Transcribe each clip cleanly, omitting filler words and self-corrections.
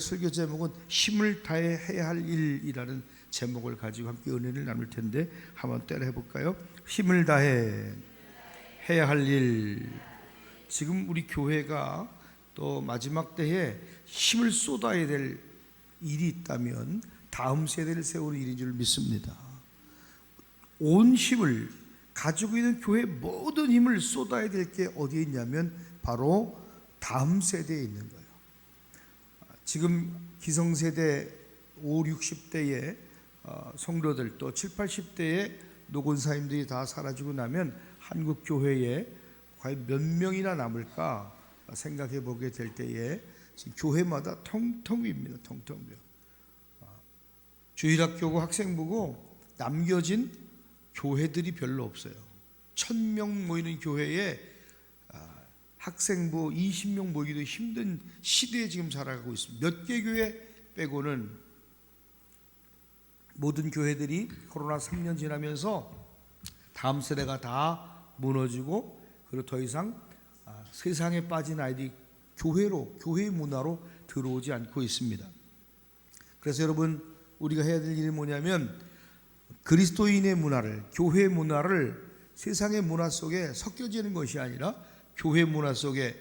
설교 제목은 힘을 다해 해야 할 일이라는 제목을 가지고 함께 은혜를 나눌 텐데 한번 따라 해볼까요? 힘을 다해 해야 할 일. 지금 우리 교회가 또 마지막 때에 힘을 쏟아야 될 일이 있다면 다음 세대를 세우는 일인 줄 믿습니다. 온 힘을 가지고 있는 교회의 모든 힘을 쏟아야 될 게 어디에 있냐면 바로 다음 세대에 있는 거예요. 지금 기성세대 5, 60대의 성도들 또 7, 80대의 노곤사님들이 다 사라지고 나면 한국 교회에 과연 몇 명이나 남을까 생각해 보게 될 때에 지금 교회마다 텅텅 빕니다. 텅텅 비어. 주일학교고 학생부고 남겨진 교회들이 별로 없어요. 1000명 모이는 교회에 학생부 20명 모이기도 힘든 시대에 지금 살아가고 있습니다. 몇 개 교회 빼고는 모든 교회들이 코로나 3년 지나면서 다음 세대가 다 무너지고 그리고 더 이상 세상에 빠진 아이들이 교회 문화로 들어오지 않고 있습니다. 그래서 여러분 우리가 해야 될 일이 뭐냐면 그리스도인의 문화를, 교회 문화를 세상의 문화 속에 섞여지는 것이 아니라 교회 문화 속에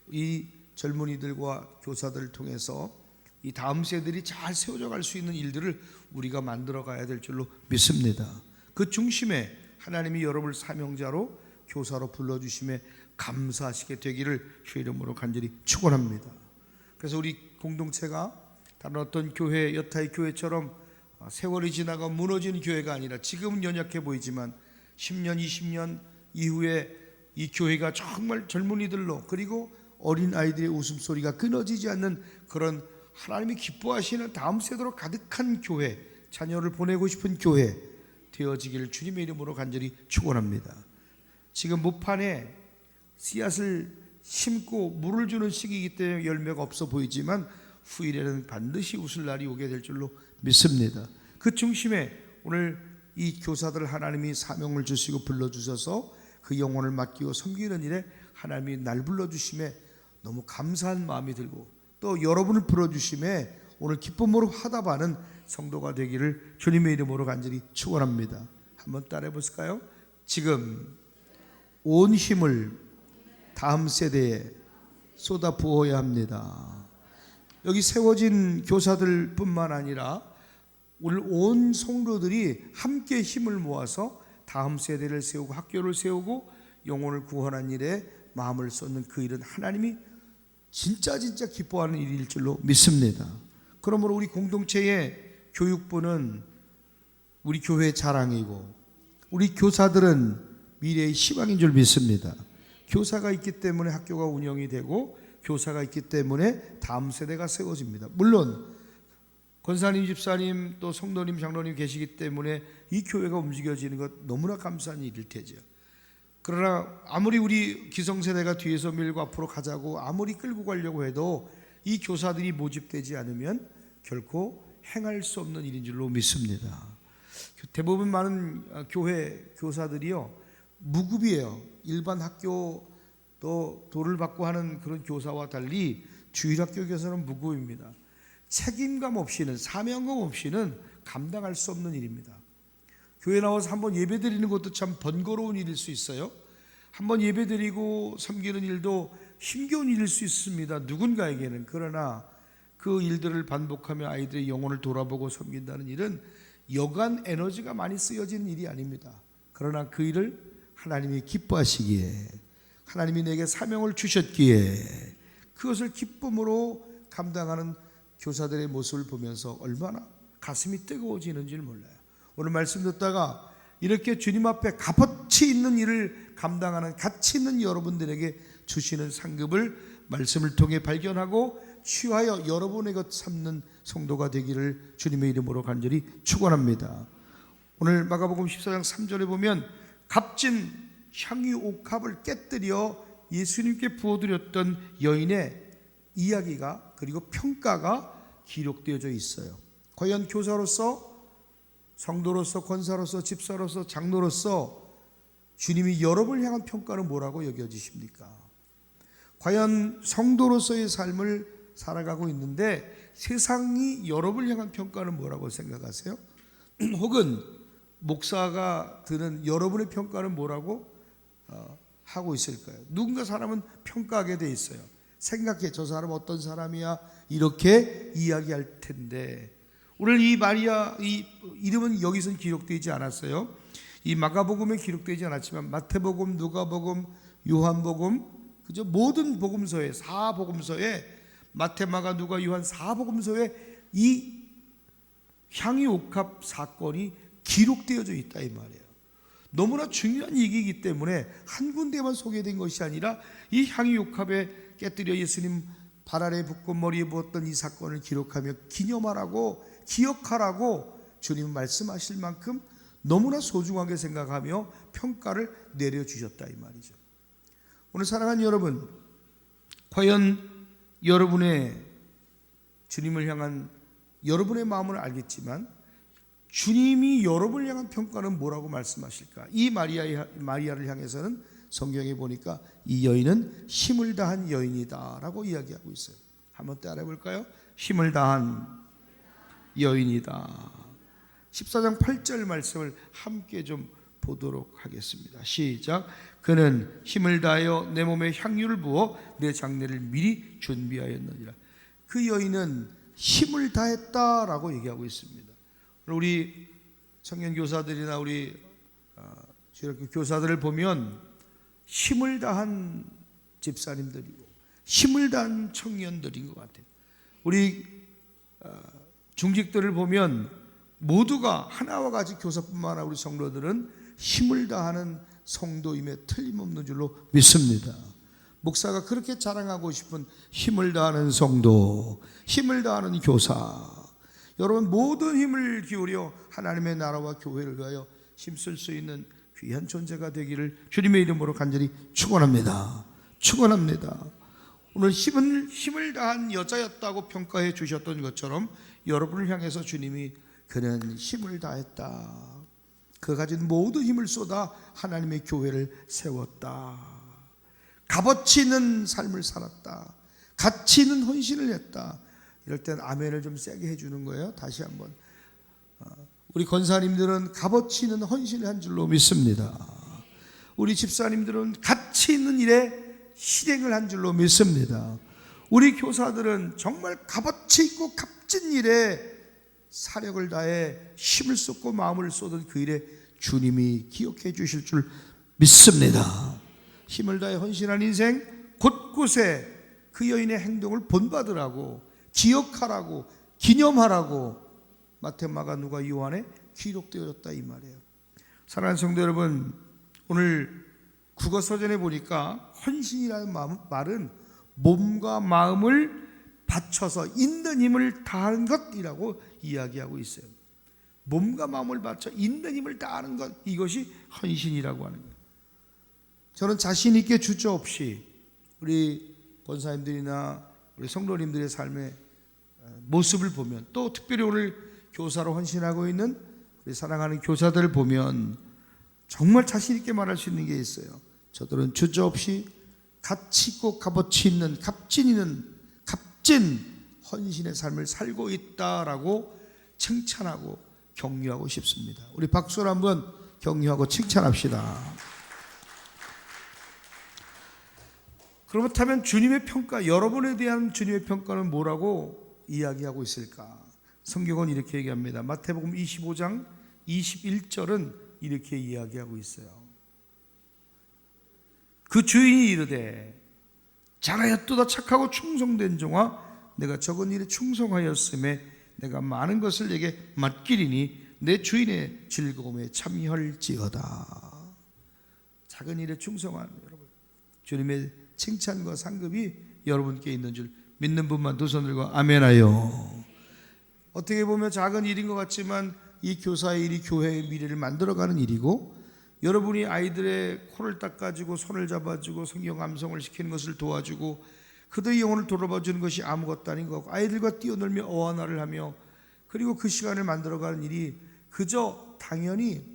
이 젊은이들과 교사들을 통해서 이 다음 세대들이 잘 세워져 갈 수 있는 일들을 우리가 만들어 가야 될 줄로 믿습니다. 그 중심에 하나님이 여러분을 사명자로 교사로 불러주심에 감사하시게 되기를 주 이름으로 간절히 축원합니다. 그래서 우리 공동체가 다른 어떤 교회, 여타의 교회처럼 세월이 지나가 무너지는 교회가 아니라 지금은 연약해 보이지만 10년, 20년 이후에 이 교회가 정말 젊은이들로 그리고 어린 아이들의 웃음소리가 끊어지지 않는 그런 하나님이 기뻐하시는 다음 세대로 가득한 교회, 자녀를 보내고 싶은 교회 되어지기를 주님의 이름으로 간절히 축원합니다. 지금 무판에 씨앗을 심고 물을 주는 시기이기 때문에 열매가 없어 보이지만 후일에는 반드시 웃을 날이 오게 될 줄로 믿습니다. 그 중심에 오늘 이 교사들 하나님이 사명을 주시고 불러주셔서 그 영혼을 맡기고 섬기는 일에 하나님이 날 불러주심에 너무 감사한 마음이 들고 또 여러분을 불러주심에 오늘 기쁨으로 화답하는 성도가 되기를 주님의 이름으로 간절히 축원합니다. 한번 따라해 보실까요? 지금 온 힘을 다음 세대에 쏟아 부어야 합니다. 여기 세워진 교사들 뿐만 아니라 오늘 온 성도들이 함께 힘을 모아서 다음 세대를 세우고 학교를 세우고 영혼을 구원하는 일에 마음을 쏟는 그 일은 하나님이 진짜 기뻐하는 일일 줄로 믿습니다. 그러므로 우리 공동체의 교육부는 우리 교회의 자랑이고 우리 교사들은 미래의 희망인 줄 믿습니다. 교사가 있기 때문에 학교가 운영이 되고 교사가 있기 때문에 다음 세대가 세워집니다. 물론 권사님, 집사님, 또 성도님, 장로님 계시기 때문에 이 교회가 움직여지는 것 너무나 감사한 일일 테죠. 그러나 아무리 우리 기성세대가 뒤에서 밀고 앞으로 가자고 아무리 끌고 가려고 해도 이 교사들이 모집되지 않으면 결코 행할 수 없는 일인 줄로 믿습니다. 대부분 많은 교회 교사들이요 무급이에요. 일반 학교 또 돈을 받고 하는 그런 교사와 달리 주일학교 교사는 무급입니다. 책임감 없이는, 사명감 없이는 감당할 수 없는 일입니다. 교회 나와서 한번 예배 드리는 것도 참 번거로운 일일 수 있어요. 한번 예배 드리고 섬기는 일도 힘겨운 일일 수 있습니다. 누군가에게는. 그러나 그 일들을 반복하며 아이들의 영혼을 돌아보고 섬긴다는 일은 여간 에너지가 많이 쓰여지는 일이 아닙니다. 그러나 그 일을 하나님이 기뻐하시기에, 하나님이 내게 사명을 주셨기에 그것을 기쁨으로 감당하는 교사들의 모습을 보면서 얼마나 가슴이 뜨거워지는지를 몰라요. 오늘 말씀 듣다가 이렇게 주님 앞에 값어치 있는 일을 감당하는 가치 있는 여러분들에게 주시는 상급을 말씀을 통해 발견하고 취하여 여러분의 것 삼는 성도가 되기를 주님의 이름으로 간절히 축원합니다. 오늘 마가복음 14장 3절에 보면 값진 향유 옥합을 깨뜨려 예수님께 부어드렸던 여인의 이야기가 그리고 평가가 기록되어져 있어요. 과연 교사로서, 성도로서, 권사로서, 집사로서, 장로로서 주님이 여러분을 향한 평가는 뭐라고 여겨지십니까? 과연 성도로서의 삶을 살아가고 있는데 세상이 여러분을 향한 평가는 뭐라고 생각하세요? 혹은 목사가 드는 여러분의 평가는 뭐라고 하고 있을까요? 누군가 사람은 평가하게 돼 있어요. 생각해, 저 사람 어떤 사람이야, 이렇게 이야기할 텐데, 오늘 이 마리아 이 이름은 여기서는 기록되지 않았어요. 이 마가복음에 기록되지 않았지만 마태복음, 누가복음, 요한복음, 그죠? 모든 복음서에, 4복음서에, 마태, 마가, 누가, 요한 4복음서에 이 향유옥합 사건이 기록되어져 있다 이 말이에요. 너무나 중요한 얘기이기 때문에 한 군데만 소개된 것이 아니라 이 향유옥합에 깨뜨려 예수님 발 아래 붓고 머리에 부었던 이 사건을 기록하며 기념하라고, 기억하라고 주님은 말씀하실 만큼 너무나 소중하게 생각하며 평가를 내려주셨다 이 말이죠. 오늘 사랑하는 여러분, 과연 여러분의 주님을 향한 여러분의 마음을 알겠지만 주님이 여러분을 향한 평가는 뭐라고 말씀하실까? 이 마리아를 향해서는 성경에 보니까 이 여인은 힘을 다한 여인이다 라고 이야기하고 있어요. 한번 따라해 볼까요? 힘을 다한 여인이다. 14장 8절 말씀을 함께 좀 보도록 하겠습니다. 시작. 그는 힘을 다하여 내 몸에 향유를 부어 내 장례를 미리 준비하였느니라. 그 여인은 힘을 다했다라고 얘기하고 있습니다. 우리 청년 교사들이나 우리 주일학교 교사들을 보면 힘을 다한 집사님들이고 힘을 다한 청년들인 것 같아요. 우리 중직들을 보면 모두가 하나와 같이 교사뿐만 아니라 우리 성도들은 힘을 다하는 성도임에 틀림없는 줄로 믿습니다. 목사가 그렇게 자랑하고 싶은 힘을 다하는 성도, 힘을 다하는 교사, 여러분 모든 힘을 기울여 하나님의 나라와 교회를 위하여 힘쓸 수 있는 귀한 존재가 되기를 주님의 이름으로 간절히 축원합니다. 축원합니다. 오늘 힘을 다한 여자였다고 평가해 주셨던 것처럼 여러분을 향해서 주님이 그는 힘을 다했다. 그 가진 모든 힘을 쏟아 하나님의 교회를 세웠다. 값어치 있는 삶을 살았다. 가치 있는 헌신을 했다. 이럴 땐 아멘을 좀 세게 해주는 거예요. 다시 한번. 우리 권사님들은 값어치 있는 헌신을 한 줄로 믿습니다. 우리 집사님들은 가치 있는 일에 실행을 한 줄로 믿습니다. 우리 교사들은 정말 값어치 있고 값진 일에 사력을 다해 힘을 쏟고 마음을 쏟은 그 일에 주님이 기억해 주실 줄 믿습니다. 힘을 다해 헌신한 인생 곳곳에 그 여인의 행동을 본받으라고, 기억하라고, 기념하라고 마태, 마가, 누가, 요한에 기록되어졌다 이 말이에요. 사랑하는 성도 여러분, 오늘 국어서전에 보니까 헌신이라는 말은 몸과 마음을 바쳐서 있는 힘을 다하는 것이라고 이야기하고 있어요. 몸과 마음을 바쳐 있는 힘을 다하는 것, 이것이 헌신이라고 하는 거예요. 저는 자신 있게 주저없이 우리 권사님들이나 우리 성도님들의 삶의 모습을 보면, 또 특별히 오늘 교사로 헌신하고 있는 우리 사랑하는 교사들을 보면 정말 자신 있게 말할 수 있는 게 있어요. 저들은 주저없이 가치 있고 값어치 있는 값진 헌신의 삶을 살고 있다라고 칭찬하고 격려하고 싶습니다. 우리 박수로 한번 격려하고 칭찬합시다. 그렇다면 주님의 평가, 여러분에 대한 주님의 평가는 뭐라고 이야기하고 있을까? 성경은 이렇게 얘기합니다. 마태복음 25장 21절은 이렇게 이야기하고 있어요. 그 주인이 이르되 잘하였도다 착하고 충성된 종아, 내가 적은 일에 충성하였음에 내가 많은 것을 내게 맡기리니 내 주인의 즐거움에 참여할지어다. 작은 일에 충성한 여러분, 주님의 칭찬과 상급이 여러분께 있는 줄 믿는 분만 두 손 들고 아멘하여. 어떻게 보면 작은 일인 것 같지만 이 교사의 일이 교회의 미래를 만들어가는 일이고, 여러분이 아이들의 코를 닦아주고 손을 잡아주고 성경 암송을 시키는 것을 도와주고 그들의 영혼을 돌아봐주는 것이 아무것도 아닌 것 같고, 아이들과 뛰어놀며 어와나를 하며 그리고 그 시간을 만들어가는 일이 그저 당연히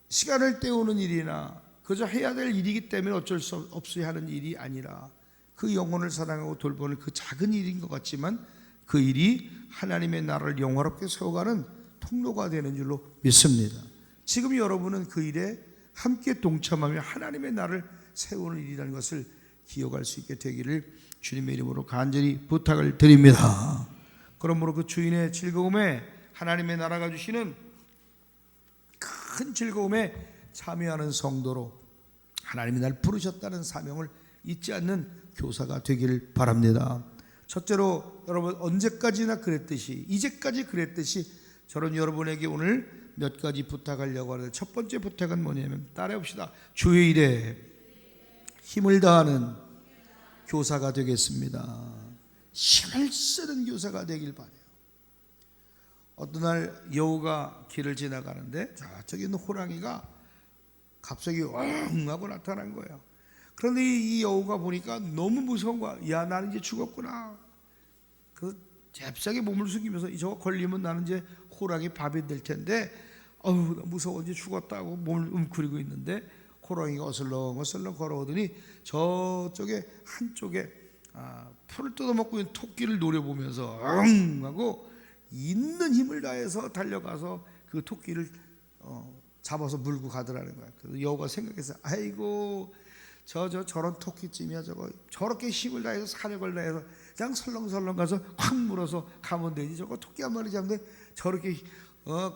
시간을 때우는 일이나 그저 해야 될 일이기 때문에 어쩔 수 없이 하는 일이 아니라 그 영혼을 사랑하고 돌보는 그 작은 일인 것 같지만 그 일이 하나님의 나라를 영화롭게 세워가는 통로가 되는 줄로 믿습니다. 지금 여러분은 그 일에 함께 동참하며 하나님의 나라를 세우는 일이라는 것을 기억할 수 있게 되기를 주님의 이름으로 간절히 부탁을 드립니다. 그러므로 그 주인의 즐거움에 하나님의 나라가 주시는 큰 즐거움에 참여하는 성도로 하나님이 날 부르셨다는 사명을 잊지 않는 교사가 되기를 바랍니다. 첫째로 여러분 언제까지나 그랬듯이 이제까지 그랬듯이 저는 여러분에게 오늘 몇 가지 부탁하려고 하는데 첫 번째 부탁은 뭐냐면 따라해봅시다. 주의 일에 힘을 다하는 교사가 되겠습니다. 힘을 쓰는 교사가 되길 바라요. 어떤 날 여우가 길을 지나가는데 저쪽에 있는 호랑이가 갑자기 엉 하고 나타난 거예요. 그런데 이 여우가 보니까 너무 무서운 거야. 야, 나는 이제 죽었구나. 그 잽싸게 몸을 숙이면서 저거 걸리면 나는 이제 호랑이 밥이 될 텐데 어우 무서워 이제 죽었다고 몸을 움크리고 있는데 호랑이가 어슬렁어슬렁 걸어오더니 저쪽에 한쪽에 풀을 뜯어먹고 있는 토끼를 노려보면서 엉 하고 있는 힘을 다해서 달려가서 그 토끼를 잡아서 물고 가더라는 거야. 그래서 여우가 생각했어요. 아이고 저런 토끼쯤이야 저거 저렇게 힘을 다해서 사력을 다해서 그냥 설렁설렁 가서 확 물어서 가면 되지. 저거 토끼 한 마리 잡는데 저렇게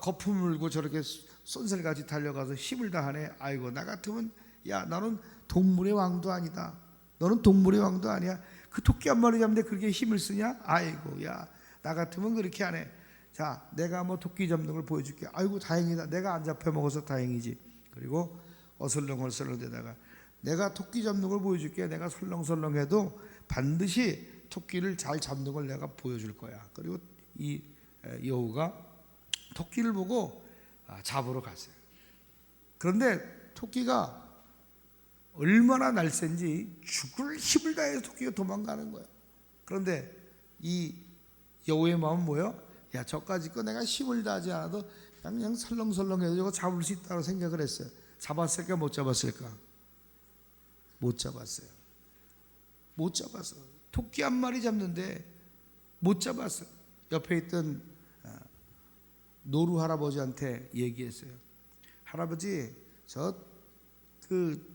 거품 물고 저렇게 쏜살같이 달려가서 힘을 다하네. 아이고 나 같으면 야 너는 동물의 왕도 아니다. 너는 동물의 왕도 아니야. 그 토끼 한 마리 잡는데 그렇게 힘을 쓰냐? 아이고 야 나 같으면 그렇게 안 해. 자 내가 뭐 토끼 잡는 걸 보여줄게. 아이고 다행이다. 내가 안 잡혀먹어서 다행이지. 그리고 어슬렁어슬렁대다가 내가 토끼 잡는 걸 보여줄게. 내가 설렁설렁해도 반드시 토끼를 잘 잡는 걸 내가 보여줄 거야. 그리고 이 여우가 토끼를 보고 잡으러 갔어요. 그런데 토끼가 얼마나 날쌘지 죽을 힘을 다해서 토끼가 도망가는 거야. 그런데 이 여우의 마음은 뭐예요? 야 저까지 거 내가 힘을 다하지 않아도 그냥 설렁설렁해서 저거 잡을 수 있다고 생각을 했어요. 잡았을까 못 잡았을까? 못 잡았어요. 못 잡았어. 토끼 한 마리 잡는데 못 잡았어. 옆에 있던 노루 할아버지한테 얘기했어요. 할아버지 저 그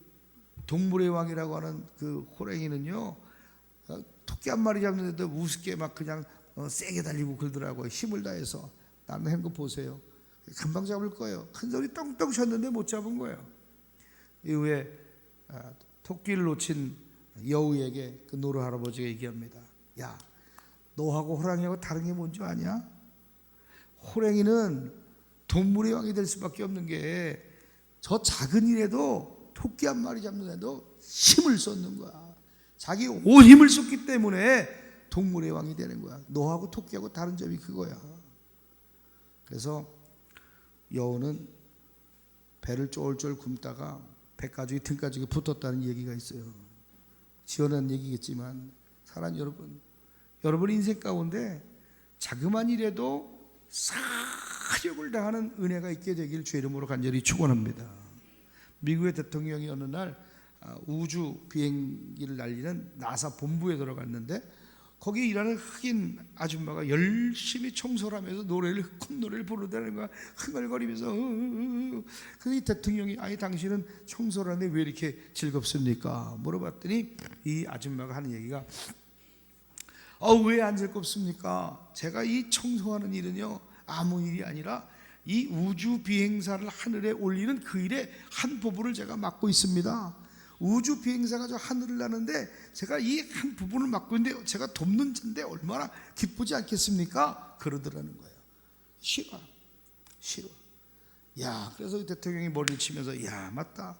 동물의 왕이라고 하는 그 호랭이는요 토끼 한 마리 잡는데도 우습게 막 그냥 세게 달리고 그러더라고요. 힘을 다해서. 나는 한 거 보세요. 금방 잡을 거예요. 큰 소리 똥똥 쳤는데 못 잡은 거예요. 이후에 토끼를 놓친 여우에게 그 노루 할아버지가 얘기합니다. 야 너하고 호랑이하고 다른 게 뭔지 아냐? 호랑이는 동물의 왕이 될 수밖에 없는 게 저 작은 일에도 토끼 한 마리 잡는 애도 힘을 쏟는 거야. 자기 온 힘을 쏟기 때문에 동물의 왕이 되는 거야. 너하고 토끼하고 다른 점이 그거야. 그래서 여우는 배를 쫄쫄 굶다가 배가죽이 등가죽에 붙었다는 얘기가 있어요. 지어낸 얘기겠지만 사랑 여러분 인생 가운데 자그마한 일에도 사력을 다하는 은혜가 있게 되길 주의 이름으로 간절히 축원합니다. 미국의 대통령이 어느 날 우주 비행기를 날리는 나사 본부에 들어갔는데 거기 일하는 흑인 아줌마가 열심히 청소를 하면서 콧노래를 부르다는 거야. 흥얼거리면서 그 대통령이 아니 당신은 청소를 하는데 왜 이렇게 즐겁습니까? 물어봤더니 이 아줌마가 하는 얘기가 왜 안 즐겁습니까? 제가 이 청소하는 일은요 아무 일이 아니라 이 우주 비행사를 하늘에 올리는 그 일의 한 부분을 제가 맡고 있습니다. 우주 비행사가 저 하늘을 나는데 제가 이 한 부분을 맡고 있는데 제가 돕는 자인데 얼마나 기쁘지 않겠습니까? 그러더라는 거예요. 싫어. 야, 그래서 대통령이 머리를 치면서 야, 맞다.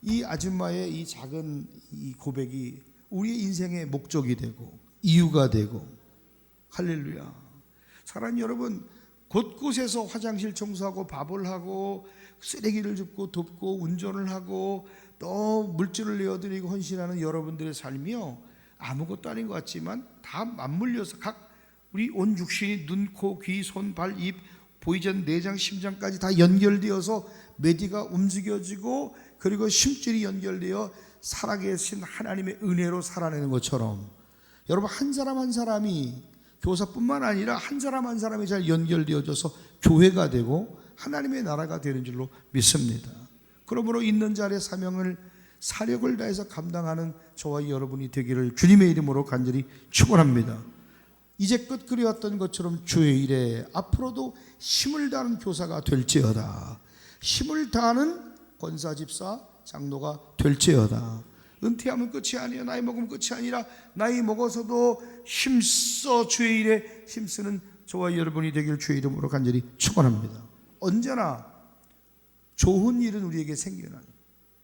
이 아줌마의 이 작은 이 고백이 우리의 인생의 목적이 되고 이유가 되고 할렐루야. 사랑하는 여러분, 곳곳에서 화장실 청소하고 밥을 하고 쓰레기를 줍고 돕고 운전을 하고 또 물질을 내어드리고 헌신하는 여러분들의 삶이요 아무것도 아닌 것 같지만 다 맞물려서 각 우리 온 육신이 눈, 코, 귀, 손, 발, 입, 보이지 않는 내장, 심장까지 다 연결되어서 메디가 움직여지고 그리고 심줄이 연결되어 살아계신 하나님의 은혜로 살아내는 것처럼 여러분 한 사람 한 사람이 교사뿐만 아니라 한 사람 한 사람이 잘 연결되어져서 교회가 되고 하나님의 나라가 되는 줄로 믿습니다. 그러므로 있는 자리의 사명을 사력을 다해서 감당하는 저와 여러분이 되기를 주님의 이름으로 간절히 축원합니다. 이제껏 그리웠던 것처럼 주의 일에 앞으로도 힘을 다하는 교사가 될지어다. 힘을 다하는 권사, 집사, 장로가 될지어다. 은퇴하면 끝이 아니야. 나이 먹으면 끝이 아니라 나이 먹어서도 힘써 주의 일에 힘쓰는 저와 여러분이 되기를 주의 이름으로 간절히 축원합니다. 언제나 좋은 일은 우리에게 생겨나요.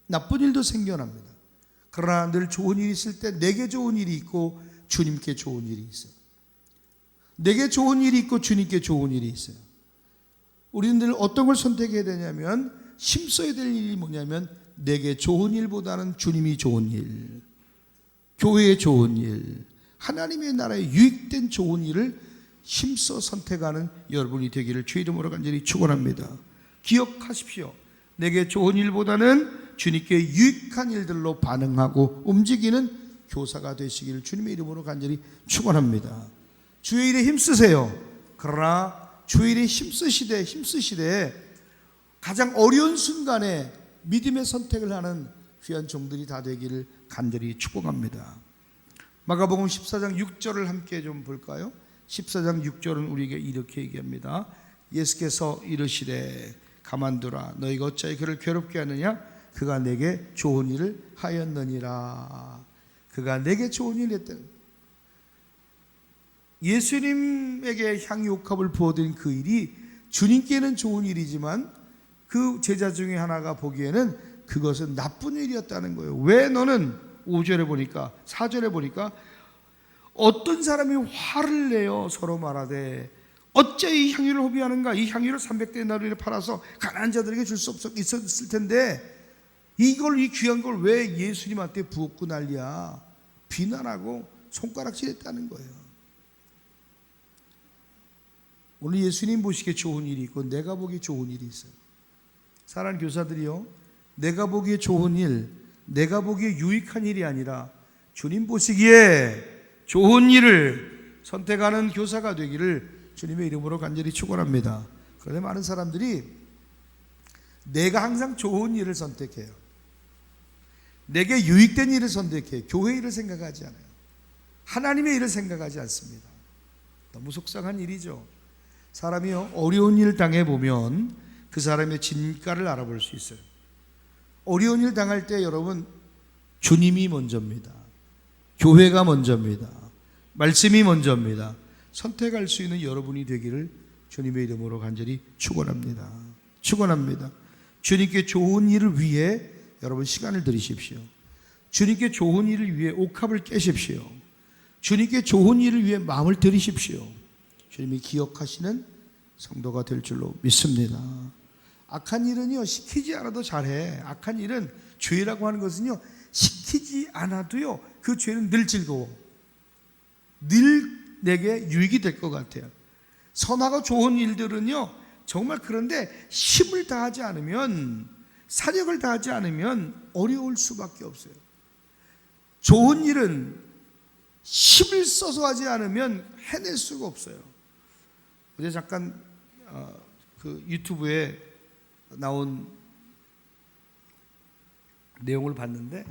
나쁜 일도 생겨납니다. 그러나 늘 좋은 일이 있을 때 내게 좋은 일이 있고 주님께 좋은 일이 있어요. 내게 좋은 일이 있고 주님께 좋은 일이 있어요. 우리는 늘 어떤 걸 선택해야 되냐면 힘써야 될 일이 뭐냐면 내게 좋은 일보다는 주님이 좋은 일, 교회의 좋은 일, 하나님의 나라에 유익된 좋은 일을 힘써 선택하는 여러분이 되기를 주의 이름으로 간절히 축원합니다. 기억하십시오. 내게 좋은 일보다는 주님께 유익한 일들로 반응하고 움직이는 교사가 되시기를 주님의 이름으로 간절히 축원합니다. 주의 일에 힘쓰세요. 그러나 주의 일에 힘쓰시되 가장 어려운 순간에 믿음의 선택을 하는 귀한 종들이 다 되기를 간절히 축복합니다. 마가복음 14장 6절을 함께 좀 볼까요? 14장 6절은 우리에게 이렇게 얘기합니다. 예수께서 이르시되 가만두라. 너희가 어찌하여 그를 괴롭게 하느냐? 그가 내게 좋은 일을 하였느니라. 그가 내게 좋은 일을 했다. 예수님에게 향유옥합을 부어드린 그 일이 주님께는 좋은 일이지만 그 제자 중에 하나가 보기에는 그것은 나쁜 일이었다는 거예요. 왜 너는 5절에 보니까 4절에 보니까 어떤 사람이 화를 내어 서로 말하되 어째 이 향유를 허비하는가? 이 향유를 300데나리온에 팔아서 가난한 자들에게 줄 수 있었을 텐데 이걸 이 귀한 걸 왜 예수님한테 부었고 난리야? 비난하고 손가락질했다는 거예요. 오늘 예수님 보시기에 좋은 일이 있고 내가 보기에 좋은 일이 있어요. 사랑하는 교사들이요, 내가 보기에 좋은 일, 내가 보기에 유익한 일이 아니라 주님 보시기에 좋은 일을 선택하는 교사가 되기를 주님의 이름으로 간절히 축원합니다. 그런데 많은 사람들이 내가 항상 좋은 일을 선택해요. 내게 유익된 일을 선택해요. 교회 일을 생각하지 않아요. 하나님의 일을 생각하지 않습니다. 너무 속상한 일이죠. 사람이요, 어려운 일 당해보면 그 사람의 진가를 알아볼 수 있어요. 어려운 일 당할 때 여러분, 주님이 먼저입니다. 교회가 먼저입니다. 말씀이 먼저입니다. 선택할 수 있는 여러분이 되기를 주님의 이름으로 간절히 축원합니다. 축원합니다. 주님께 좋은 일을 위해 여러분 시간을 들이십시오. 주님께 좋은 일을 위해 옥합을 깨십시오. 주님께 좋은 일을 위해 마음을 들이십시오. 주님이 기억하시는 성도가 될 줄로 믿습니다. 악한 일은요, 시키지 않아도 잘해. 악한 일은, 죄라고 하는 것은요, 시키지 않아도요, 그 죄는 늘 즐거워. 늘 내게 유익이 될 것 같아요. 선하고 좋은 일들은요, 정말 그런데 힘을 다하지 않으면, 사력을 다하지 않으면 어려울 수밖에 없어요. 좋은 일은 힘을 써서 하지 않으면 해낼 수가 없어요. 어제 잠깐 그 유튜브에 나온 내용을 봤는데,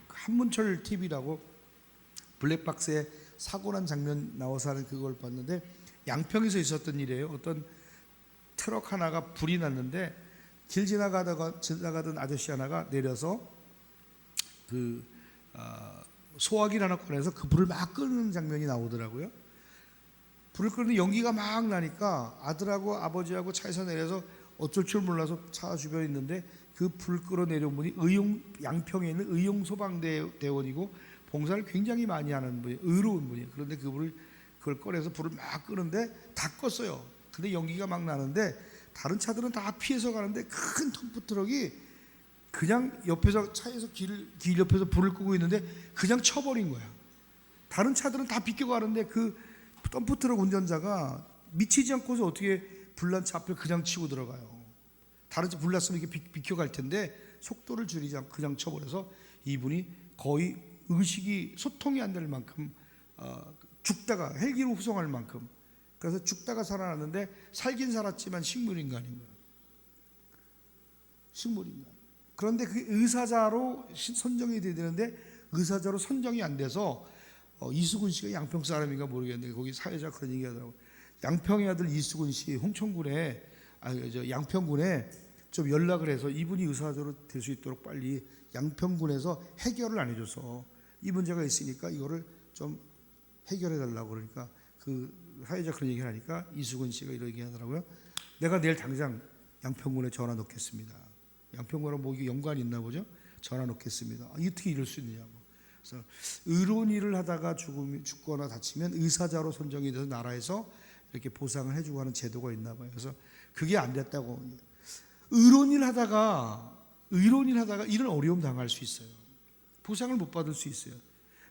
한문철 TV라고 블랙박스에 사고 난 장면 나와서 하는 그걸 봤는데, 양평에서 있었던 일이에요. 어떤 트럭 하나가 불이 났는데 길 지나가던 아저씨 하나가 내려서 그 소화기를 하나 꺼내서 그 불을 막 끄는 장면이 나오더라고요. 불을 끄는 연기가 막 나니까 아들하고 아버지하고 차에서 내려서 어쩔 줄 몰라서 차 주변에 있는데 그 불 끌어 내려온 분이 양평에 있는 의용소방대원이고 봉사를 굉장히 많이 하는 분이, 의로운 분이에요. 그런데 그걸 꺼내서 불을 막 끄는데 다 껐어요. 근데 연기가 막 나는데 다른 차들은 다 피해서 가는데 큰 덤프트럭이 그냥 옆에서 차에서 길 옆에서 불을 끄고 있는데 그냥 쳐버린 거야. 다른 차들은 다 비껴가는데 그 덤프트럭 운전자가 미치지 않고서 어떻게 불난 차 앞에 그냥 치고 들어가요. 다른 차 불났으면 이렇게 비껴갈 텐데 속도를 줄이지 않고 그냥 쳐버려서 이분이 거의 의식이 소통이 안 될 만큼 죽다가 헬기로 후송할 만큼. 그래서 죽다가 살아났는데 살긴 살았지만 식물인간인 거예요. 식물인간. 그런데 그게 의사자로 선정이 돼야 되는데 의사자로 선정이 안 돼서 이수근 씨가 양평 사람인가 모르겠는데 거기 사회자 그런 얘기 하더라고요. 양평의 아들 이수근 씨 홍천군에 양평군에 좀 연락을 해서 이분이 의사자로 될 수 있도록 빨리 양평군에서 해결을 안 해줘서 이 문제가 있으니까 이거를 좀 해결해 달라고. 그러니까 그 사회자 그런 얘기를 하니까 이수근 씨가 이런 얘기 하더라고요. 내가 내일 당장 양평군에 전화 놓겠습니다. 양평군하고 뭐 이게 연관이 있나 보죠. 전화 놓겠습니다. 어떻게 이럴 수 있느냐고. 그래서 의로운 일을 하다가 죽거나 다치면 의사자로 선정이 돼서 나라에서 이렇게 보상을 해주고 하는 제도가 있나 봐요. 그래서 그게 안 됐다고. 의로운 일 하다가 이런 어려움 당할 수 있어요. 보상을 못 받을 수 있어요.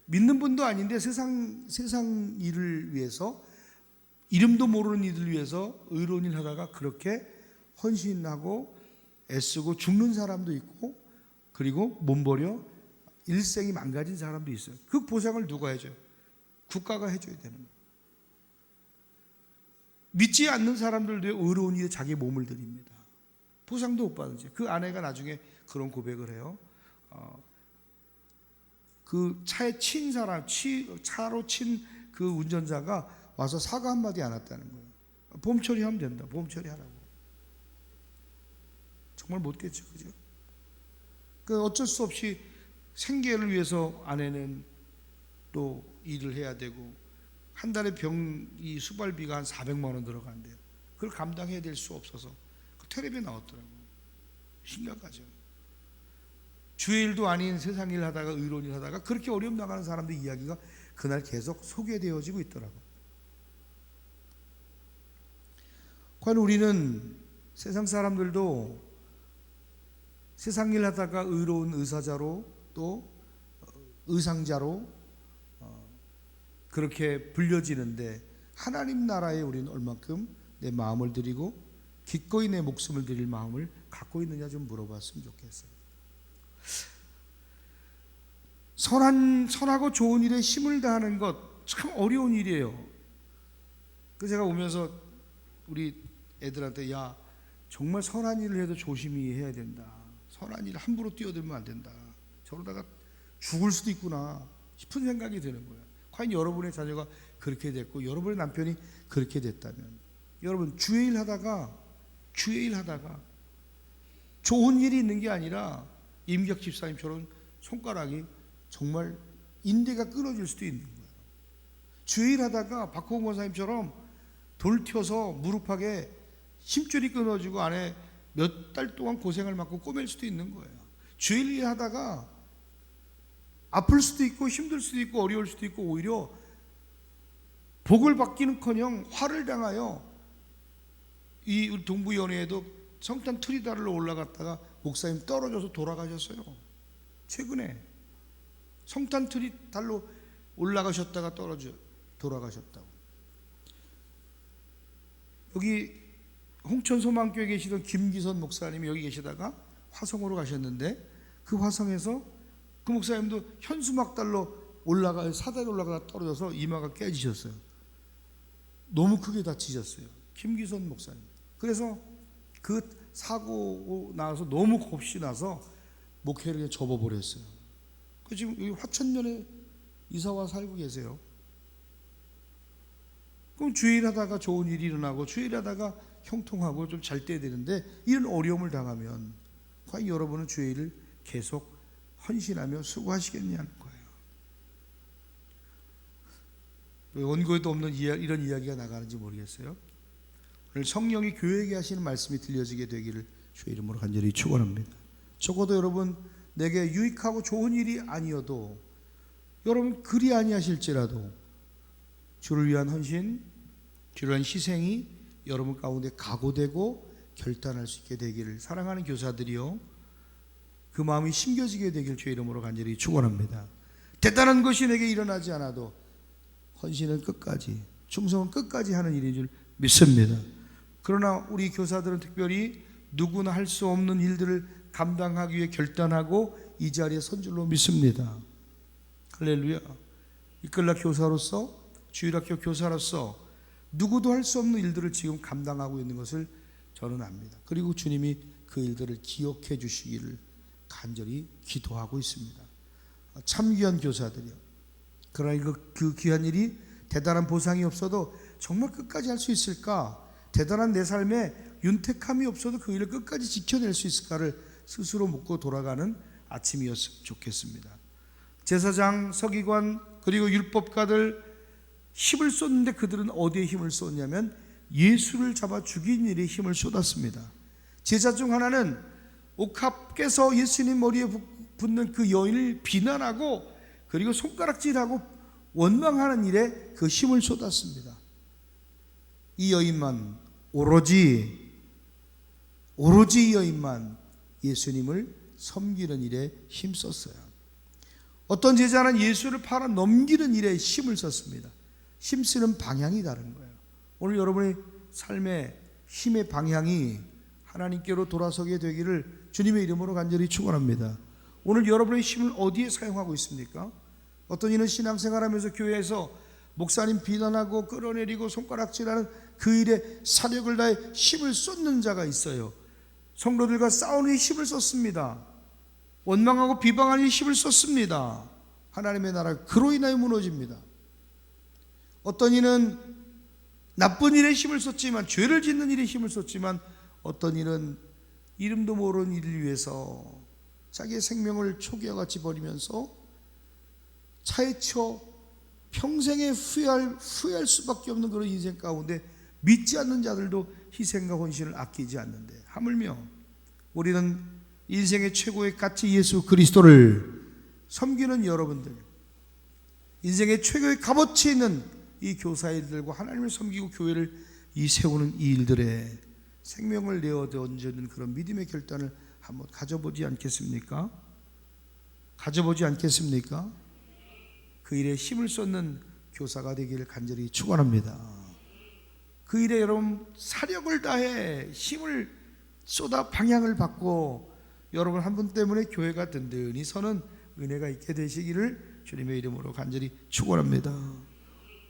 믿는 분도 아닌데 세상 일을 위해서, 이름도 모르는 이들 위해서 의로운 일 하다가 그렇게 헌신하고 애쓰고 죽는 사람도 있고, 그리고 몸버려 일생이 망가진 사람도 있어요. 그 보상을 누가 해줘요? 국가가 해줘야 되는 거예요. 믿지 않는 사람들도 의로운 일에 자기 몸을 들입니다. 보상도 못 받은지. 그 아내가 나중에 그런 고백을 해요. 그 차에 친 사람, 차로 친 그 운전자가 와서 사과 한마디 안 했다는 거예요. 보험 처리하면 된다. 보험 처리하라고. 정말 못됐죠, 그죠? 그 어쩔 수 없이 생계를 위해서 아내는 또 일을 해야 되고, 한 달에 병이 수발비가 한 400만 원 들어간대요. 그걸 감당해야 될 수 없어서 텔레비에 나왔더라고요. 심각하죠. 주의 일도 아닌 세상 일 하다가 의로운 일 하다가 그렇게 어려움 나가는 사람들 이야기가 그날 계속 소개되어지고 있더라고요. 과연 우리는 세상 사람들도 세상 일 하다가 의로운 의사자로 또 의상자로 그렇게 불려지는데 하나님 나라에 우리는 얼만큼 내 마음을 드리고 기꺼이 내 목숨을 드릴 마음을 갖고 있느냐 좀 물어봤으면 좋겠어요. 선하고 좋은 일에 힘을 다하는 것 참 어려운 일이에요. 그래서 제가 오면서 우리 애들한테 야, 정말 선한 일을 해도 조심히 해야 된다. 선한 일 함부로 뛰어들면 안 된다. 저러다가 죽을 수도 있구나 싶은 생각이 드는 거예요. 과연 여러분의 자녀가 그렇게 됐고 여러분의 남편이 그렇게 됐다면, 여러분 주의 일 하다가 좋은 일이 있는 게 아니라 임격 집사님처럼 손가락이 정말 인대가 끊어질 수도 있는 거예요. 주의 일 하다가 박호원 권사님처럼 돌 튀어서 무릎팍에 힘줄이 끊어지고 안에 몇 달 동안 고생을 받고 꼬맬 수도 있는 거예요. 주의 일 하다가 아플 수도 있고 힘들 수도 있고 어려울 수도 있고 오히려 복을 받기는커녕 화를 당하여 이 동부연회에도 성탄 트리다르로 올라갔다가 목사님 떨어져서 돌아가셨어요. 최근에 성탄 트리달로 올라가셨다가 돌아가셨다고. 여기 홍천 소망교회에 계시던 김기선 목사님이 여기 계시다가 화성으로 가셨는데 그 화성에서 그 목사님도 현수막달로 사다리 올라가다 떨어져서 이마가 깨지셨어요. 너무 크게 다치셨어요. 김기선 목사님. 그래서 그 사고 나서 너무 겁이 나서 목회를 접어버렸어요. 지금 여기 화천면에 이사와 살고 계세요. 그럼 주일 하다가 좋은 일이 일어나고 주일 하다가 형통하고 좀 잘 돼야 되는데 이런 어려움을 당하면 과연 여러분은 주일을 계속 헌신하며 수고하시겠냐는 거예요. 원고에도 없는 이런 이야기가 나가는지 모르겠어요. 오늘 성령이 교회에게 하시는 말씀이 들려지게 되기를 주의 이름으로 간절히 축원합니다. 적어도 여러분 내게 유익하고 좋은 일이 아니어도 여러분 그리 아니하실지라도 주를 위한 헌신, 주를 위한 희생이 여러분 가운데 각오되고 결단할 수 있게 되기를, 사랑하는 교사들이요 그 마음이 심겨지게 되길 주의 이름으로 간절히 축원합니다. 대단한 것이 내게 일어나지 않아도 헌신은 끝까지, 충성은 끝까지 하는 일인 줄 믿습니다. 그러나 우리 교사들은 특별히 누구나 할 수 없는 일들을 감당하기 위해 결단하고 이 자리에 선 줄로 믿습니다. 할렐루야. 이끌라 교사로서 주일학교 교사로서 누구도 할 수 없는 일들을 지금 감당하고 있는 것을 저는 압니다. 그리고 주님이 그 일들을 기억해 주시기를 간절히 기도하고 있습니다. 참 귀한 교사들이요. 그러나 그 귀한 일이 대단한 보상이 없어도 정말 끝까지 할 수 있을까? 대단한 내 삶에 윤택함이 없어도 그 일을 끝까지 지켜낼 수 있을까를 스스로 묻고 돌아가는 아침이었으면 좋겠습니다. 제사장, 서기관, 그리고 율법가들 힘을 쏟는데 그들은 어디에 힘을 쏟냐면 예수를 잡아 죽인 일에 힘을 쏟았습니다. 제자 중 하나는 옥합께서 예수님 머리에 붙는 그 여인을 비난하고 그리고 손가락질하고 원망하는 일에 그 힘을 쏟았습니다. 이 여인만 오로지 이 여인만 예수님을 섬기는 일에 힘썼어요. 어떤 제자는 예수를 팔아 넘기는 일에 힘을 썼습니다. 힘쓰는 방향이 다른 거예요. 오늘 여러분의 삶의 힘의 방향이 하나님께로 돌아서게 되기를 주님의 이름으로 간절히 축원합니다. 오늘 여러분의 힘을 어디에 사용하고 있습니까? 어떤 이는 신앙생활하면서 교회에서 목사님 비난하고 끌어내리고 손가락질하는 그 일에 사력을 다해 힘을 쏟는 자가 있어요. 성도들과 싸우는 힘을 썼습니다. 원망하고 비방하는 힘을 썼습니다. 하나님의 나라가 그로 인하여 무너집니다. 어떤 이는 나쁜 일에 힘을 썼지만, 죄를 짓는 일에 힘을 썼지만, 어떤 이는 이름도 모르는 일을 위해서 자기의 생명을 초기와같이 버리면서 차에 쳐 평생에 후회할 수밖에 없는 그런 인생 가운데 믿지 않는 자들도 희생과 헌신을 아끼지 않는데, 하물며 우리는 인생의 최고의 가치 예수 그리스도를 섬기는 여러분들, 인생의 최고의 값어치 있는 이 교사일들과 하나님을 섬기고 교회를 세우는 이 일들에 생명을 내어 던지는 그런 믿음의 결단을 한번 가져보지 않겠습니까? 가져보지 않겠습니까? 그 일에 힘을 쏟는 교사가 되기를 간절히 축원합니다. 그 일에 여러분 사력을 다해 힘을 쏟아 방향을 바꿔 여러분 한 분 때문에 교회가 든든히 서는 은혜가 있게 되시기를 주님의 이름으로 간절히 축원합니다.